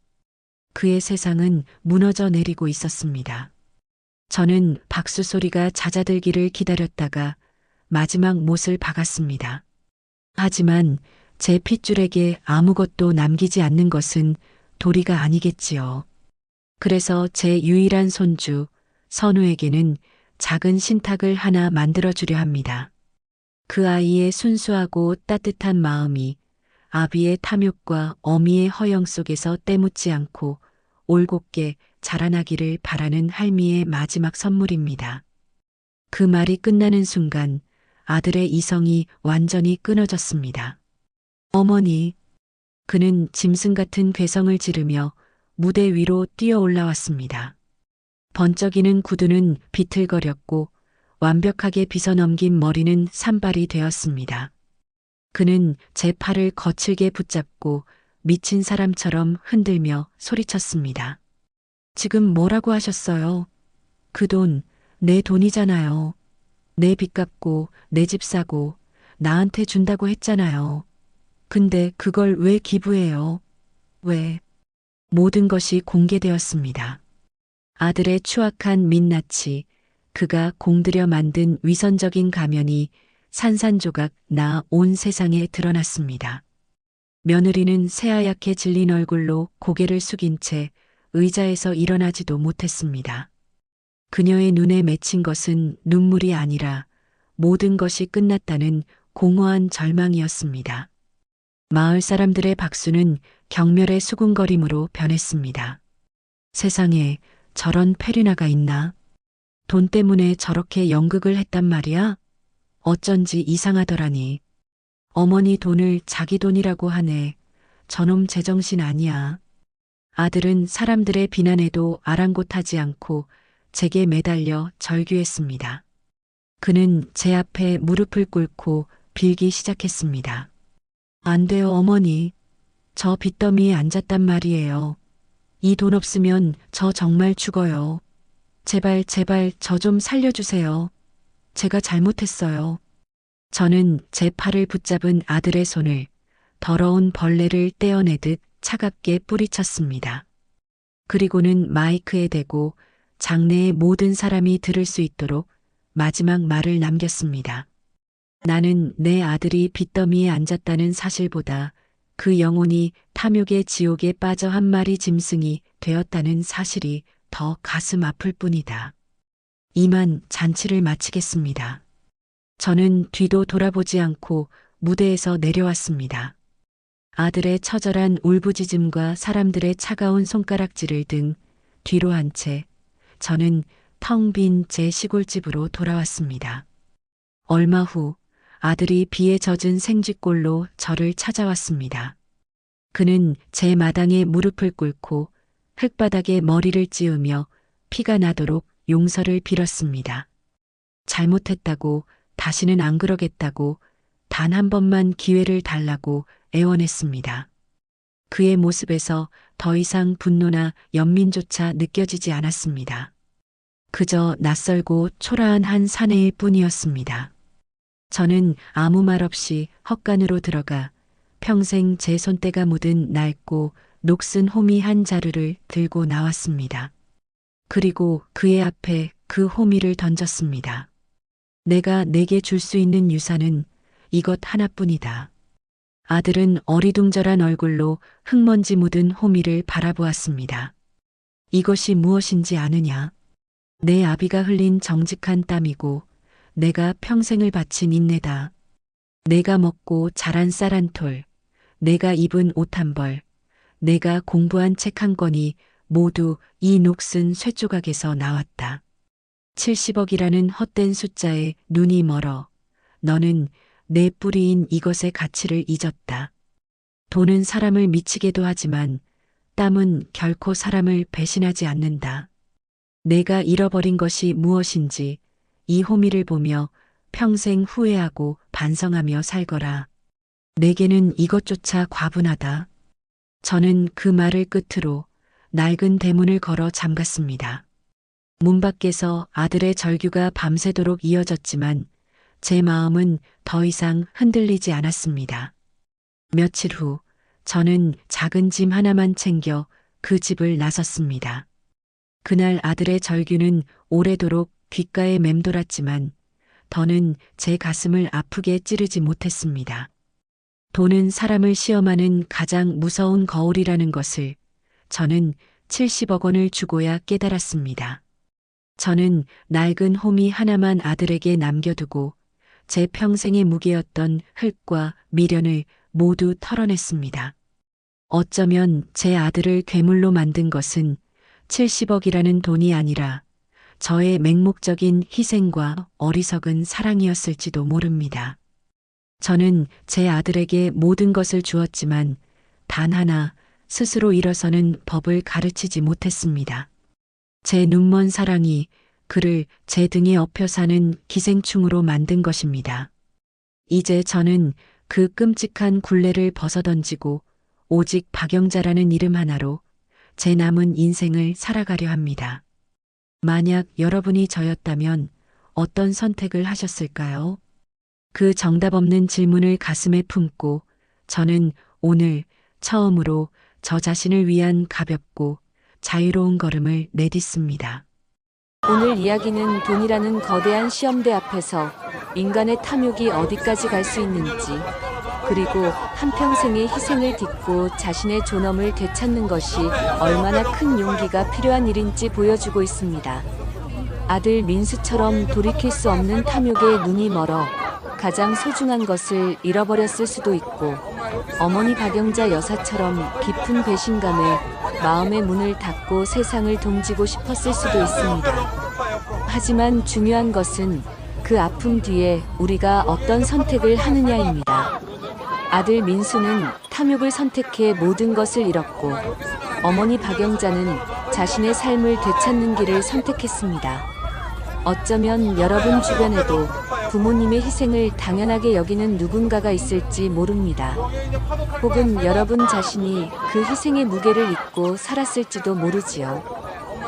그의 세상은 무너져 내리고 있었습니다. 저는 박수 소리가 잦아들기를 기다렸다가 마지막 못을 박았습니다. 하지만 제 핏줄에게 아무것도 남기지 않는 것은 도리가 아니겠지요. 그래서 제 유일한 손주, 선우에게는 작은 신탁을 하나 만들어주려 합니다. 그 아이의 순수하고 따뜻한 마음이 아비의 탐욕과 어미의 허영 속에서 때묻지 않고 올곧게 자라나기를 바라는 할미의 마지막 선물입니다. 그 말이 끝나는 순간 아들의 이성이 완전히 끊어졌습니다. 어머니, 그는 짐승 같은 괴성을 지르며 무대 위로 뛰어 올라왔습니다. 번쩍이는 구두는 비틀거렸고 완벽하게 빗어넘긴 머리는 산발이 되었습니다. 그는 제 팔을 거칠게 붙잡고 미친 사람처럼 흔들며 소리쳤습니다. 지금 뭐라고 하셨어요? 그 돈, 내 돈이잖아요. 내 빚 갚고 내 집 사고 나한테 준다고 했잖아요. 근데 그걸 왜 기부해요? 왜? 모든 것이 공개되었습니다. 아들의 추악한 민낯이, 그가 공들여 만든 위선적인 가면이 산산조각 나 온 세상에 드러났습니다. 며느리는 새하얗게 질린 얼굴로 고개를 숙인 채 의자에서 일어나지도 못했습니다. 그녀의 눈에 맺힌 것은 눈물이 아니라 모든 것이 끝났다는 공허한 절망이었습니다. 마을 사람들의 박수는 경멸의 수군거림으로 변했습니다. 세상에 저런 페류나가 있나? 돈 때문에 저렇게 연극을 했단 말이야? 어쩐지 이상하더라니. 어머니 돈을 자기 돈이라고 하네. 저놈 제정신 아니야. 아들은 사람들의 비난에도 아랑곳하지 않고 제게 매달려 절규했습니다. 그는 제 앞에 무릎을 꿇고 빌기 시작했습니다. 안 돼요, 어머니. 저 빚더미에 앉았단 말이에요. 이 돈 없으면 저 정말 죽어요. 제발, 제발 저 좀 살려주세요. 제가 잘못했어요. 저는 제 팔을 붙잡은 아들의 손을 더러운 벌레를 떼어내듯 차갑게 뿌리쳤습니다. 그리고는 마이크에 대고 장내의 모든 사람이 들을 수 있도록 마지막 말을 남겼습니다. 나는 내 아들이 빚더미에 앉았다는 사실보다 그 영혼이 탐욕의 지옥에 빠져 한 마리 짐승이 되었다는 사실이 더 가슴 아플 뿐이다. 이만 잔치를 마치겠습니다. 저는 뒤도 돌아보지 않고 무대에서 내려왔습니다. 아들의 처절한 울부짖음과 사람들의 차가운 손가락질을 등 뒤로 한 채 저는 텅 빈 제 시골집으로 돌아왔습니다. 얼마 후 아들이 비에 젖은 생쥐꼴로 저를 찾아왔습니다. 그는 제 마당에 무릎을 꿇고 흙바닥에 머리를 찌우며 피가 나도록 용서를 빌었습니다. 잘못했다고, 다시는 안 그러겠다고, 단 한 번만 기회를 달라고 애원했습니다. 그의 모습에서 더 이상 분노나 연민조차 느껴지지 않았습니다. 그저 낯설고 초라한 한 사내일 뿐이었습니다. 저는 아무 말 없이 헛간으로 들어가 평생 제 손때가 묻은 낡고 녹슨 호미 한 자루를 들고 나왔습니다. 그리고 그의 앞에 그 호미를 던졌습니다. 내가 내게 줄 수 있는 유산은 이것 하나뿐이다. 아들은 어리둥절한 얼굴로 흙먼지 묻은 호미를 바라보았습니다. 이것이 무엇인지 아느냐? 내 아비가 흘린 정직한 땀이고 내가 평생을 바친 인내다. 내가 먹고 자란 쌀 한 톨, 내가 입은 옷 한 벌, 내가 공부한 책 한 권이 모두 이 녹슨 쇠조각에서 나왔다. 70억이라는 헛된 숫자에 눈이 멀어 너는 내 뿌리인 이것의 가치를 잊었다. 돈은 사람을 미치게도 하지만 땀은 결코 사람을 배신하지 않는다. 내가 잃어버린 것이 무엇인지 이 호미를 보며 평생 후회하고 반성하며 살거라. 내게는 이것조차 과분하다. 저는 그 말을 끝으로 낡은 대문을 걸어 잠갔습니다. 문 밖에서 아들의 절규가 밤새도록 이어졌지만 제 마음은 더 이상 흔들리지 않았습니다. 며칠 후 저는 작은 짐 하나만 챙겨 그 집을 나섰습니다. 그날 아들의 절규는 오래도록 귓가에 맴돌았지만 더는 제 가슴을 아프게 찌르지 못했습니다. 돈은 사람을 시험하는 가장 무서운 거울이라는 것을 저는 70억 원을 주고야 깨달았습니다. 저는 낡은 호미 하나만 아들에게 남겨두고 제 평생의 무게였던 흙과 미련을 모두 털어냈습니다. 어쩌면 제 아들을 괴물로 만든 것은 70억이라는 돈이 아니라 저의 맹목적인 희생과 어리석은 사랑이었을지도 모릅니다. 저는 제 아들에게 모든 것을 주었지만 단 하나 스스로 일어서는 법을 가르치지 못했습니다. 제 눈먼 사랑이 그를 제 등에 엎여 사는 기생충으로 만든 것입니다. 이제 저는 그 끔찍한 굴레를 벗어던지고 오직 박영자라는 이름 하나로 제 남은 인생을 살아가려 합니다. 만약 여러분이 저였다면 어떤 선택을 하셨을까요? 그 정답 없는 질문을 가슴에 품고 저는 오늘 처음으로 저 자신을 위한 가볍고 자유로운 걸음을 내딛습니다. 오늘 이야기는 돈이라는 거대한 시험대 앞에서 인간의 탐욕이 어디까지 갈 수 있는지, 그리고 한평생의 희생을 딛고 자신의 존엄을 되찾는 것이 얼마나 큰 용기가 필요한 일인지 보여주고 있습니다. 아들 민수처럼 돌이킬 수 없는 탐욕에 눈이 멀어 가장 소중한 것을 잃어버렸을 수도 있고, 어머니 박영자 여사처럼 깊은 배신감에 마음의 문을 닫고 세상을 동지고 싶었을 수도 있습니다. 하지만 중요한 것은 그 아픔 뒤에 우리가 어떤 선택을 하느냐입니다. 아들 민수는 탐욕을 선택해 모든 것을 잃었고, 어머니 박영자는 자신의 삶을 되찾는 길을 선택했습니다. 어쩌면 여러분 주변에도 부모님의 희생을 당연하게 여기는 누군가가 있을지 모릅니다. 혹은 여러분 자신이 그 희생의 무게를 잊고 살았을지도 모르지요.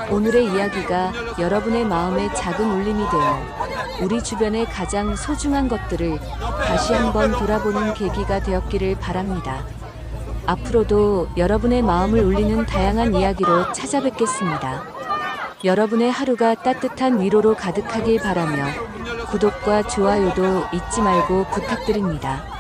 오늘의 이야기가 여러분의 마음에 작은 울림이 되어 우리 주변의 가장 소중한 것들을 다시 한번 돌아보는 계기가 되었기를 바랍니다. 앞으로도 여러분의 마음을 울리는 다양한 이야기로 찾아뵙겠습니다. 여러분의 하루가 따뜻한 위로로 가득하길 바라며 구독과 좋아요도 잊지 말고 부탁드립니다.